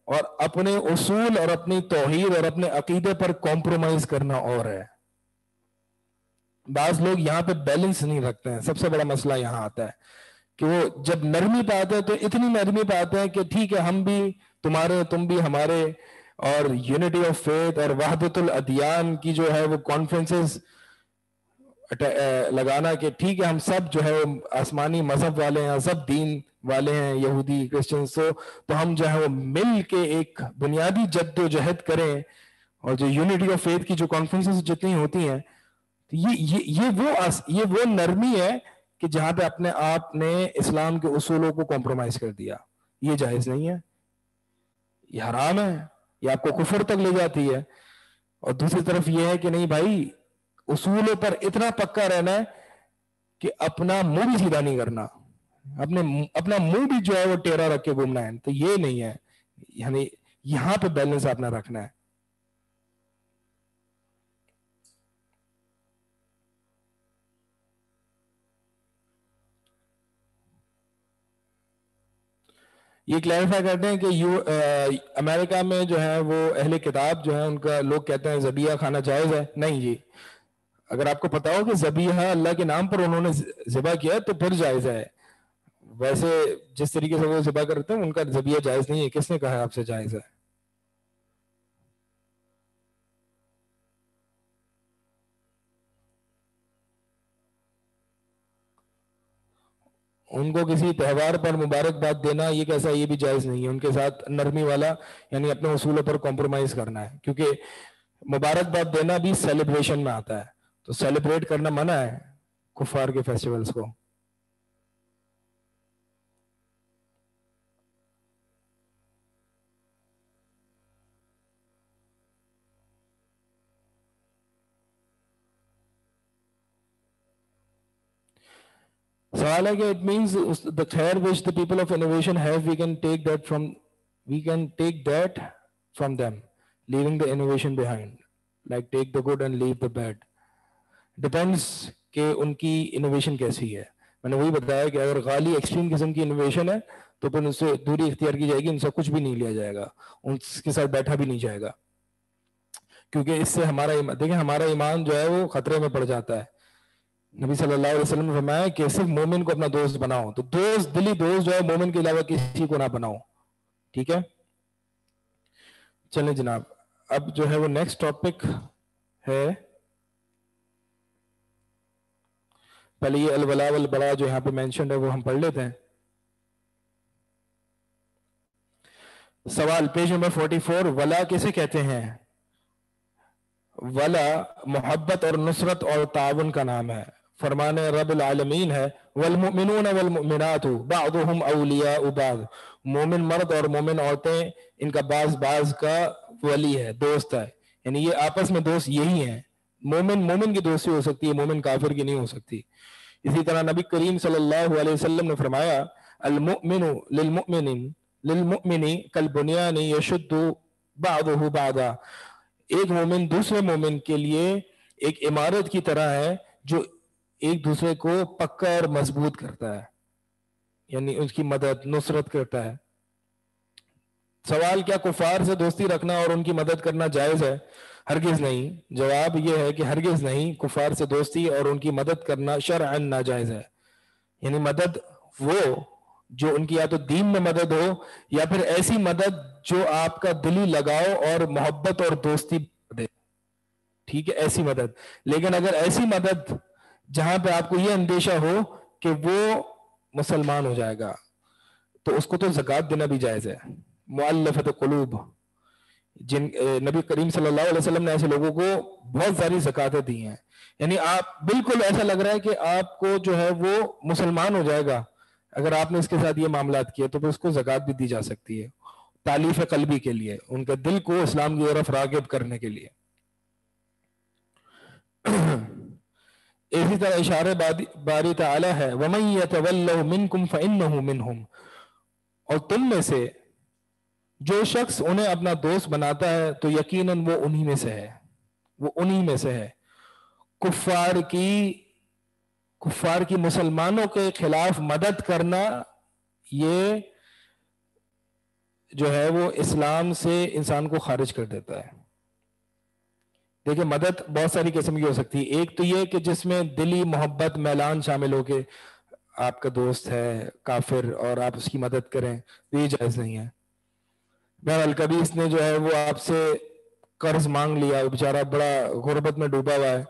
اور اپنے اصول اور اپنی توحید اور اپنے عقیدے پر کمپرومائز کرنا اور ہے. بعض لوگ یہاں پہ بیلنس نہیں رکھتے ہیں. سب سے بڑا مسئلہ یہاں آتا ہے کہ وہ جب نرمی پہ آتے ہیں تو اتنی نرمی پہ آتے ہیں کہ ٹھیک ہے ہم بھی تمہارے تم بھی ہمارے, اور یونٹی آف فیتھ اور وحدت الادیان کی جو ہے وہ کانفرنسز لگانا کہ ٹھیک ہے ہم سب جو ہے آسمانی مذہب والے ہیں, سب دین والے ہیں, یہودی کرسچنز, تو ہم جو ہے وہ مل کے ایک بنیادی جد و جہد کریں, اور جو یونٹی آف فیتھ کی جو کانفرنسز جتنی ہوتی ہیں یہ وہ نرمی ہے کہ جہاں پہ اپنے آپ نے اسلام کے اصولوں کو کمپرومائز کر دیا. یہ جائز نہیں ہے, یہ حرام ہے, یہ آپ کو کفر تک لے جاتی ہے. اور دوسری طرف یہ ہے کہ نہیں بھائی اصولوں پر اتنا پکا رہنا ہے کہ اپنا منہ بھی سیدھا نہیں کرنا, اپنا منہ بھی جو ہے وہ ٹیڑھا رکھ کے گھومنا ہے. تو یہ نہیں ہے, یعنی یہاں پہ بیلنس آپ نے رکھنا ہے. یہ کلیریفائی کرتے ہیں کہ امریکہ میں جو ہے وہ اہل کتاب جو ہے ان کا لوگ کہتے ہیں ذبیحہ کھانا جائز ہے. نہیں جی, اگر آپ کو پتا ہو کہ ذبیحہ اللہ کے نام پر انہوں نے ذبح کیا تو پھر جائز ہے. ویسے جس طریقے سے وہ ذبح کرتے ہیں ان کا ذبیحہ جائز نہیں ہے. کس نے کہا ہے آپ سے جائز ہے؟ ان کو کسی تہوار پر مبارکباد دینا یہ کیسا, یہ بھی جائز نہیں ہے. ان کے ساتھ نرمی والا یعنی اپنے اصولوں پر کمپرومائز کرنا ہے, کیونکہ مبارکباد دینا بھی سیلیبریشن میں آتا ہے, تو سیلیبریٹ کرنا منع ہے کفار کے فیسٹیولز کو. سوال ہے کہ اٹ مینس the خیر which the people of innovation have, we can take that from them, leaving the innovation behind. Like take the good and leave the bad. Depends کہ ان کی انوویشن کیسی ہے. میں نے وہی بتایا کہ اگر غالی ایکسٹریم قسم کی انوویشن ہے تو پھر ان سے دوری اختیار کی جائے گی, ان سے کچھ بھی نہیں لیا جائے گا, ان کے ساتھ بیٹھا بھی نہیں جائے گا, کیونکہ اس سے ہمارا ایمان جو ہے وہ خطرے میں پڑ جاتا ہے. نبی صلی اللہ علیہ وسلم نے فرمایا کہ صرف مومن کو اپنا دوست بناؤ, تو دلی دوست جو ہے مومن کے علاوہ کسی کو نہ بناؤ. ٹھیک ہے, چلیں جناب، اب جو ہے وہ نیکسٹ ٹاپک ہے، پہلے یہ الولا والبرا جو یہاں پہ مینشنڈ ہے وہ ہم پڑھ لیتے ہیں. سوال پیج نمبر 44، ولا کسے کہتے ہیں؟ ولا محبت اور نصرت اور تعاون کا نام ہے. فرمانے رب العالمین ہے والمؤمنون والمؤمنات بعضهم اولیاء بعض، مومن مرد اور مومن عورتیں ان کا بعض کا ولی ہے، دوست ہے، یعنی یہ آپس میں دوست یہی ہیں. مومن مومن کی دوستی ہو سکتی ہے، مومن کافر کی نہیں ہو سکتی. اسی طرح نبی کریم صلی اللہ علیہ وسلم نے فرمایا المؤمن للمؤمن کالبنیان یشد بعضه بعضا، ایک مومن دوسرے مومن کے لیے ایک عمارت کی طرح ہے جو ایک دوسرے کو پکا اور مضبوط کرتا ہے، یعنی اس کی مدد نصرت کرتا ہے. سوال کیا کفار سے دوستی رکھنا اور ان کی مدد کرنا جائز ہے؟ ہرگز نہیں. جواب یہ ہے کہ ہرگز نہیں، کفار سے دوستی اور ان کی مدد کرنا شرعاً ناجائز ہے. یعنی مدد وہ جو ان کی یا تو دین میں مدد ہو یا پھر ایسی مدد جو آپ کا دلی لگاؤ اور محبت اور دوستی دے، ٹھیک ہے، ایسی مدد. لیکن اگر ایسی مدد جہاں پہ آپ کو یہ اندیشہ ہو کہ وہ مسلمان ہو جائے گا تو اس کو تو زکوٰۃ دینا بھی جائز ہے. مؤلفۃ قلوب، جن نبی کریم صلی اللہ علیہ وسلم نے ایسے لوگوں کو بہت ساری زکوٰتیں دی ہیں. یعنی آپ بالکل ایسا لگ رہا ہے کہ آپ کو جو ہے وہ مسلمان ہو جائے گا، اگر آپ نے اس کے ساتھ یہ معاملات کیے تو پھر اس کو زکوٰۃ بھی دی جا سکتی ہے، تالیف قلبی کے لیے، ان کے دل کو اسلام کی طرف راغب کرنے کے لیے. اسی طرح اشارہ باری تعالی ہے وَمَن يَتَوَلَّهُ مِنكُمْ فَإِنَّهُ مِنْهُمْ، اور تم میں سے جو شخص انہیں اپنا دوست بناتا ہے تو یقیناً وہ انہی میں سے ہے، وہ انہی میں سے ہے. کفار کی مسلمانوں کے خلاف مدد کرنا یہ جو ہے وہ اسلام سے انسان کو خارج کر دیتا ہے. دیکھیں مدد بہت ساری قسم کی ہو سکتی ہے. ایک تو یہ کہ جس میں دلی محبت میلان شامل ہو کے آپ کا دوست ہے کافر اور آپ اس کی مدد کریں، تو یہ جائز نہیں ہے. بہرحال کبھی اس نے جو ہے وہ آپ سے قرض مانگ لیا، بیچارہ بڑا غربت میں ڈوبا ہوا ہے،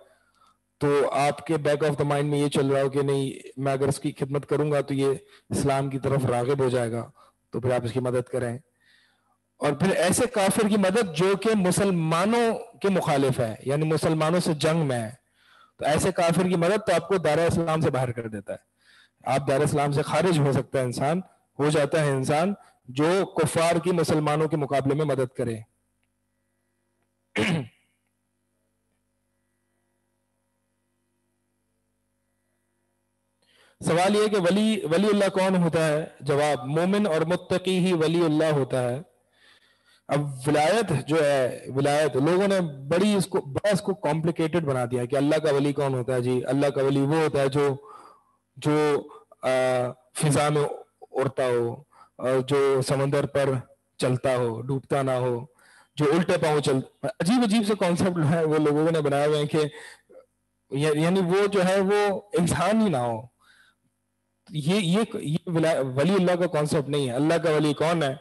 تو آپ کے بیک آف دا مائنڈ میں یہ چل رہا ہو کہ نہیں میں اگر اس کی خدمت کروں گا تو یہ اسلام کی طرف راغب ہو جائے گا، تو پھر آپ اس کی مدد کریں. اور پھر ایسے کافر کی مدد جو کہ مسلمانوں کے مخالف ہے، یعنی مسلمانوں سے جنگ میں ہے، تو ایسے کافر کی مدد تو آپ کو دار اسلام سے باہر کر دیتا ہے. آپ دار اسلام سے خارج ہو سکتا ہے انسان، ہو جاتا ہے انسان جو کفار کی مسلمانوں کے مقابلے میں مدد کرے. سوال یہ کہ ولی اللہ کون ہوتا ہے؟ جواب مومن اور متقی ہی ولی اللہ ہوتا ہے. اب ولایت جو ہے، ولایت لوگوں نے بڑا اس کو کمپلیکیٹڈ بنا دیا کہ اللہ کا ولی کون ہوتا ہے؟ جی اللہ کا ولی وہ ہوتا ہے جو فضا میں اڑتا ہو، اور جو سمندر پر چلتا ہو، ڈوبتا نہ ہو، جو الٹے پاؤں چلتا. عجیب سے کانسیپٹ ہے وہ لوگوں نے بنائے ہوئے ہیں کہ یعنی وہ جو ہے وہ انسان ہی نہ ہو. یہ ولی اللہ کا کانسیپٹ نہیں ہے. اللہ کا ولی کون ہے؟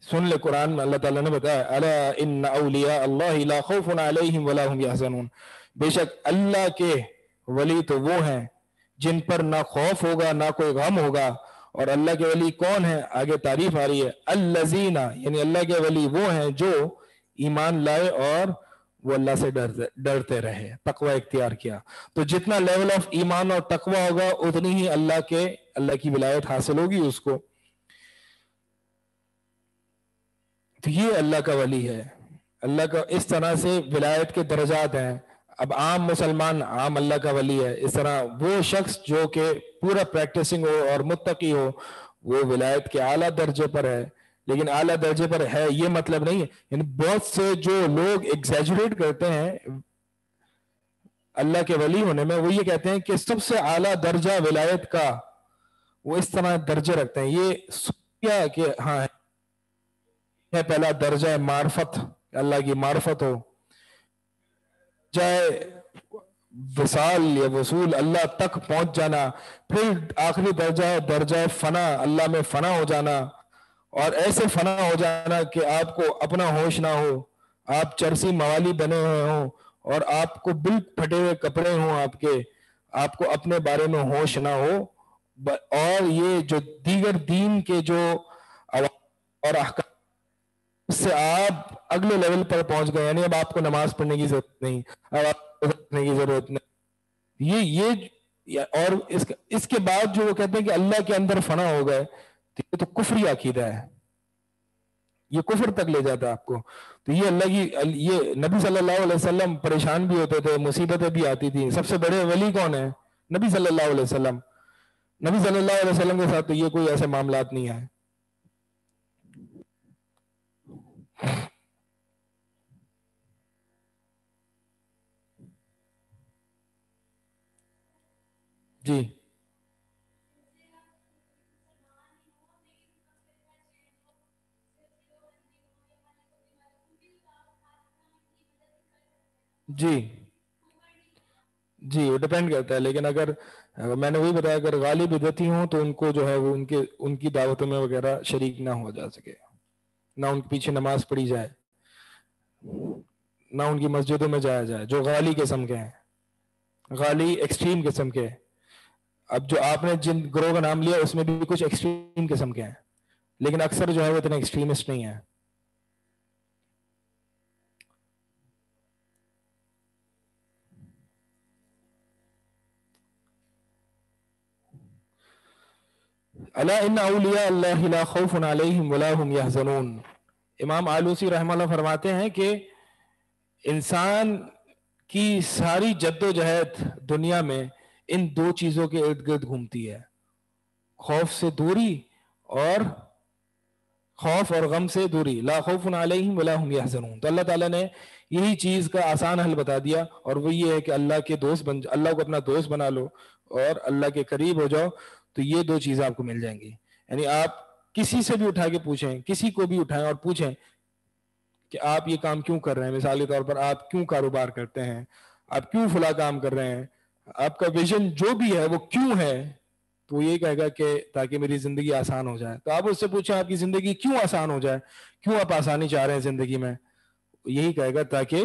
سن لے، قرآن میں اللہ تعالیٰ نے بتایا الا ان اولیاء اللہ لا خوف علیہم ولا هم یحزنون، بے شک اللہ کے ولی تو وہ ہیں جن پر نہ خوف ہوگا نہ کوئی غم ہوگا. اور اللہ کے ولی کون ہے؟ آگے تعریف آ رہی ہے الذین، یعنی اللہ کے ولی وہ ہیں جو ایمان لائے اور وہ اللہ سے ڈرتے رہے، تقوی اختیار کیا. تو جتنا لیول آف ایمان اور تقوی ہوگا اتنی ہی اللہ کی ولایت حاصل ہوگی اس کو. تو یہ اللہ کا ولی ہے. اللہ کا اس طرح سے ولایت کے درجات ہیں. اب عام مسلمان عام اللہ کا ولی ہے، اس طرح وہ شخص جو کہ پورا پریکٹسنگ ہو اور متقی ہو وہ ولایت کے اعلیٰ درجے پر ہے. لیکن اعلیٰ درجے پر ہے یہ مطلب نہیں ہے، یعنی بہت سے جو لوگ ایگزیجریٹ کرتے ہیں اللہ کے ولی ہونے میں، وہ یہ کہتے ہیں کہ سب سے اعلیٰ درجہ ولایت کا وہ اس طرح درجے رکھتے ہیں. یہ سوچیا کہ ہاں ہے پہلا درجہ معرفت، اللہ کی معرفت ہو، چاہے وصال یا وصول اللہ تک پہنچ جانا. پھر آخری درجہ فنا، اللہ میں فنا ہو جانا، اور ایسے فنا ہو جانا کہ آپ کو اپنا ہوش نہ ہو، آپ چرسی موالی بنے ہوئے ہوں اور آپ کو بالکل پھٹے ہوئے کپڑے ہوں آپ کے، آپ کو اپنے بارے میں ہوش نہ ہو، اور یہ جو دیگر دین کے جو اور احکام اس سے آپ اگلے لیول پر پہنچ گئے، یعنی اب آپ کو نماز پڑھنے کی ضرورت نہیں، اب آپ کو پڑھنے کی ضرورت نہیں، یہ اور اس کے بعد جو وہ کہتے ہیں کہ اللہ کے اندر فنا ہو گئے، یہ تو کفری عقیدہ ہے، یہ کفر تک لے جاتا ہے آپ کو. تو یہ اللہ کی، یہ نبی صلی اللہ علیہ وسلم پریشان بھی ہوتے تھے، مصیبتیں بھی آتی تھیں. سب سے بڑے ولی کون ہیں؟ نبی صلی اللہ علیہ وسلم. نبی صلی اللہ علیہ وسلم کے ساتھ تو یہ کوئی ایسے معاملات نہیں ہیں. جی جی جی وہ ڈپینڈ کرتا ہے، لیکن اگر میں نے وہی بتایا اگر غالب بدعتی ہوں تو ان کو جو ہے وہ ان کی دعوتوں میں وغیرہ شریک نہ ہو جا سکے، نہ ان کے پیچھے نماز پڑھی جائے، نہ ان کی مسجدوں میں جایا جائے جو غالی قسم کے ہیں، غالی ایکسٹریم قسم کے. اب جو آپ نے جن گروہ کا نام لیا اس میں بھی کچھ ایکسٹریم قسم کے ہیں، لیکن اکثر جو ہے وہ اتنے ایکسٹریمسٹ نہیں ہیں. الا ان اولیاء اللہ لا خوف علیہم ولا هم يحزنون. امام آلوسی رحمہ اللہ فرماتے ہیں کہ انسان کی ساری جد و جہد دنیا میں ان دو چیزوں کے ارد گرد گھومتی ہے، خوف سے دوری اور خوف اور غم سے دوری. لا خوف علیہم ولا هم يحزنون. تو اللہ تعالیٰ نے یہی چیز کا آسان حل بتا دیا، اور وہ یہ ہے کہ اللہ کے دوست اللہ کو اپنا دوست بنا لو اور اللہ کے قریب ہو جاؤ، تو یہ دو چیزیں آپ کو مل جائیں گی. یعنی آپ کسی سے بھی اٹھا کے پوچھیں، کسی کو بھی اٹھائیں اور پوچھیں کہ آپ یہ کام کیوں کر رہے ہیں. مثالی طور پر آپ کیوں کاروبار کرتے ہیں، آپ کیوں فلاں کام کر رہے ہیں، آپ کا ویژن جو بھی ہے وہ کیوں ہے. تو وہ یہ کہے گا کہ تاکہ میری زندگی آسان ہو جائے. تو آپ اس سے پوچھیں آپ کی زندگی کیوں آسان ہو جائے، کیوں آپ آسانی چاہ رہے ہیں زندگی میں. یہی کہے گا تاکہ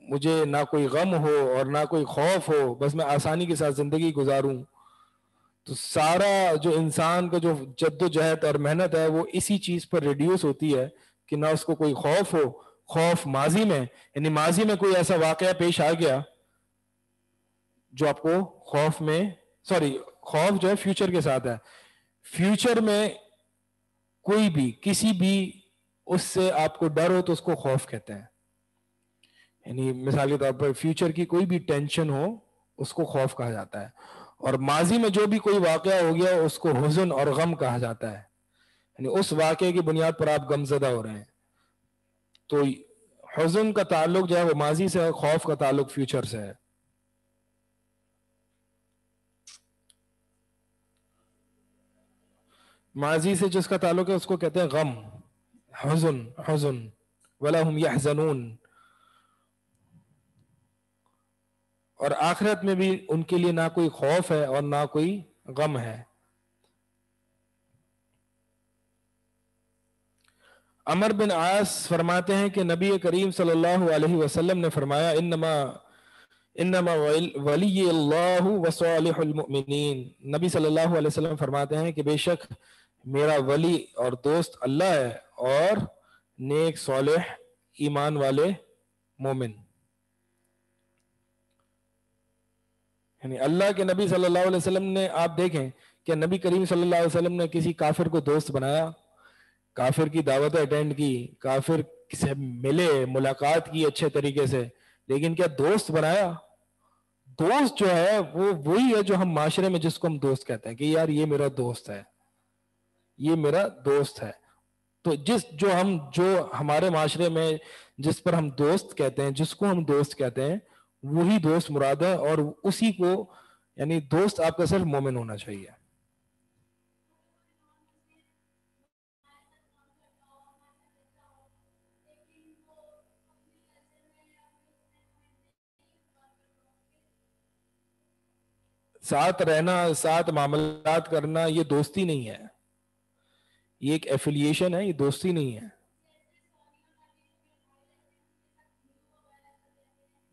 مجھے نہ کوئی غم ہو اور نہ کوئی خوف ہو، بس میں آسانی کے ساتھ زندگی گزاروں. تو سارا جو انسان کا جو جد و جہد اور محنت ہے وہ اسی چیز پر ریڈیوس ہوتی ہے کہ نہ اس کو کوئی خوف ہو. خوف ماضی میں، یعنی ماضی میں کوئی ایسا واقعہ پیش آ گیا جو آپ کو خوف میں، خوف جو ہے فیوچر کے ساتھ ہے. فیوچر میں کوئی بھی کسی بھی اس سے آپ کو ڈر ہو تو اس کو خوف کہتے ہیں. یعنی مثال کے طور پر فیوچر کی کوئی بھی ٹینشن ہو اس کو خوف کہا جاتا ہے. اور ماضی میں جو بھی کوئی واقعہ ہو گیا اس کو حزن اور غم کہا جاتا ہے. یعنی اس واقعے کی بنیاد پر آپ غم زدہ ہو رہے ہیں. تو حزن کا تعلق جو ہے وہ ماضی سے ہے، خوف کا تعلق فیوچر سے ہے. ماضی سے جس کا تعلق ہے اس کو کہتے ہیں غم، حزن ولا هم يحزنون. اور آخرت میں بھی ان کے لیے نہ کوئی خوف ہے اور نہ کوئی غم ہے. عمر بن عاص فرماتے ہیں کہ نبی کریم صلی اللہ علیہ وسلم نے فرمایا انما ولی اللہ وصالح المؤمنین. نبی صلی اللہ علیہ وسلم فرماتے ہیں کہ بے شک میرا ولی اور دوست اللہ ہے اور نیک صالح ایمان والے مومن. یعنی اللہ کے نبی صلی اللہ علیہ وسلم نے، آپ دیکھیں کہ نبی کریم صلی اللہ علیہ وسلم نے کسی کافر کو دوست بنایا، کافر کی دعوت اٹینڈ کی، کافر سے ملے، ملاقات کی اچھے طریقے سے، لیکن کیا دوست بنایا؟ دوست جو ہے وہ وہی ہے جو ہم معاشرے میں جس کو ہم دوست کہتے ہیں کہ یار یہ میرا دوست ہے، یہ میرا دوست ہے. تو جو ہمارے معاشرے میں جس پر ہم دوست کہتے ہیں، جس کو ہم دوست کہتے ہیں، وہی دوست مراد ہے. اور اسی کو، یعنی دوست آپ کا صرف مومن ہونا چاہیے. ساتھ رہنا، ساتھ معاملات کرنا، یہ دوستی نہیں ہے، یہ ایک ایفیلیشن ہے، یہ دوستی نہیں ہے.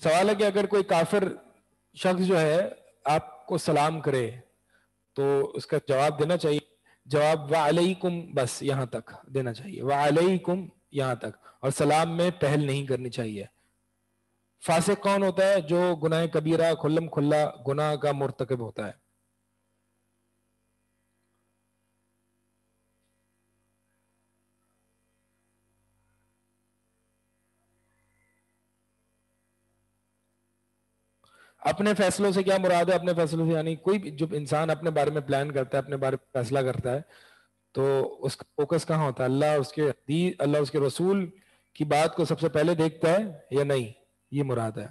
سوال ہے کہ اگر کوئی کافر شخص جو ہے آپ کو سلام کرے تو اس کا جواب دینا چاہیے؟ جواب وعلیکم بس یہاں تک دینا چاہیے، وعلیکم یہاں تک، اور سلام میں پہل نہیں کرنی چاہیے۔ فاسق کون ہوتا ہے؟ جو گناہ کبیرہ کھلم کھلا گناہ کا مرتکب ہوتا ہے۔ اپنے فیصلوں سے کیا مراد ہے؟ اپنے فیصلوں سے یعنی کوئی بھی جب انسان اپنے بارے میں پلان کرتا ہے، اپنے بارے میں فیصلہ کرتا ہے، تو اس کا فوکس کہاں ہوتا ہے؟ اللہ، اس کے حدیث، اللہ اس کے رسول کی بات کو سب سے پہلے دیکھتا ہے یا نہیں؟ یہ مراد ہے۔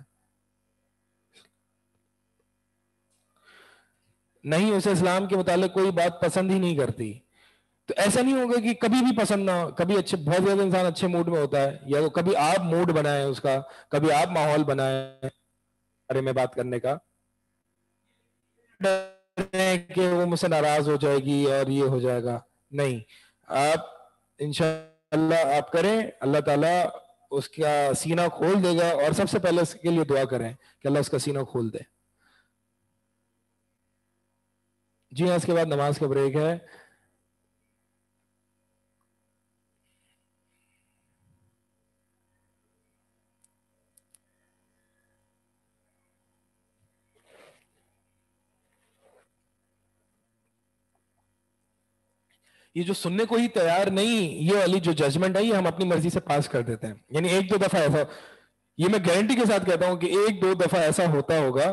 نہیں، اسے اسلام کے متعلق کوئی بات پسند ہی نہیں کرتی، تو ایسا نہیں ہوگا کہ کبھی بھی پسند نہ ہو۔ کبھی اچھے، بہت زیادہ انسان اچھے موڈ میں ہوتا ہے، یا تو کبھی آپ موڈ بنائیں اس کا، کبھی آپ ماحول بنائیں بارے میں بات کرنے کا، کہ وہ مجھ سے ناراض ہو جائے گی اور یہ ہو جائے گا۔ نہیں، آپ انشاءاللہ آپ کریں، اللہ تعالیٰ اس کا سینہ کھول دے گا، اور سب سے پہلے اس کے لیے دعا کریں کہ اللہ اس کا سینہ کھول دے۔ جی ہاں، اس کے بعد نماز کا بریک ہے۔ یہ جو سننے کو ہی تیار نہیں، یہ والی جو ججمنٹ ہے، یہ ہم اپنی مرضی سے پاس کر دیتے ہیں۔ یعنی ایک دو دفعہ ایسا، یہ میں گارنٹی کے ساتھ کہتا ہوں کہ ایک دو دفعہ ایسا ہوتا ہوگا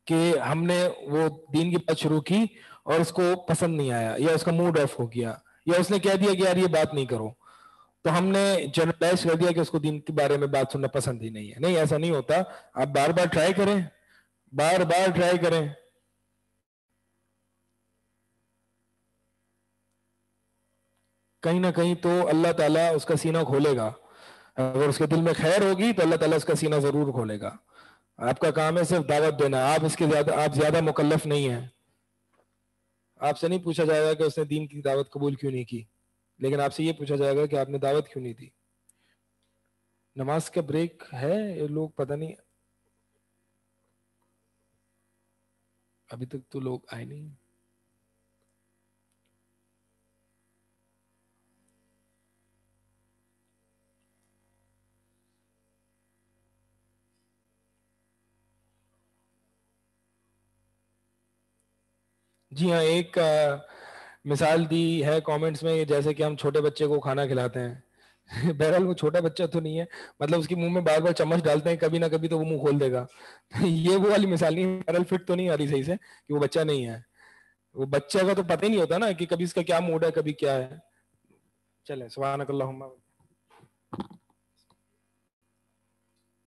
کہ ہم نے وہ دین کی بات شروع کی اور اس کو پسند نہیں آیا، یا اس کا موڈ آف ہو گیا، یا اس نے کہہ دیا کہ یار یہ بات نہیں کرو، تو ہم نے جنرلائز کر دیا کہ اس کو دین کے بارے میں بات سننا پسند ہی نہیں ہے۔ نہیں، ایسا نہیں ہوتا۔ آپ بار بار ٹرائی کریں، بار بار ٹرائی کریں۔ کہیں نہ کہیں تو اللہ تعالیٰ اس کا سینہ کھولے گا۔ اگر اس کے دل میں خیر ہوگی تو اللہ تعالیٰ اس کا سینہ ضرور کھولے گا۔ آپ کا کام ہے صرف دعوت دینا، آپ اس کے آپ زیادہ مکلف نہیں ہیں۔ آپ سے نہیں پوچھا جائے گا کہ اس نے دین کی دعوت قبول کیوں نہیں کی، لیکن آپ سے یہ پوچھا جائے گا کہ آپ نے دعوت کیوں نہیں دی۔ نماز کا بریک ہے، یہ لوگ پتہ نہیں، ابھی تک تو لوگ آئے نہیں۔ جی ہاں، ایک مثال دی ہے کامنٹس میں، جیسے کہ ہم چھوٹے بچے کو کھانا کھلاتے ہیں۔ بہرحال وہ چھوٹا بچہ تو نہیں ہے، مطلب اس کے منہ میں بار بار چمچ ڈالتے ہیں، کبھی نہ کبھی تو وہ منہ کھول دے گا۔ یہ وہ والی مثال نہیں، بہرحال فٹ تو نہیں آ رہی صحیح سے کہ وہ بچہ نہیں ہے۔ وہ بچہ کا تو پتہ ہی نہیں ہوتا نا کہ کبھی اس کا کیا موڈ ہے، کبھی کیا ہے۔ چلیں، سبحانک اللہم۔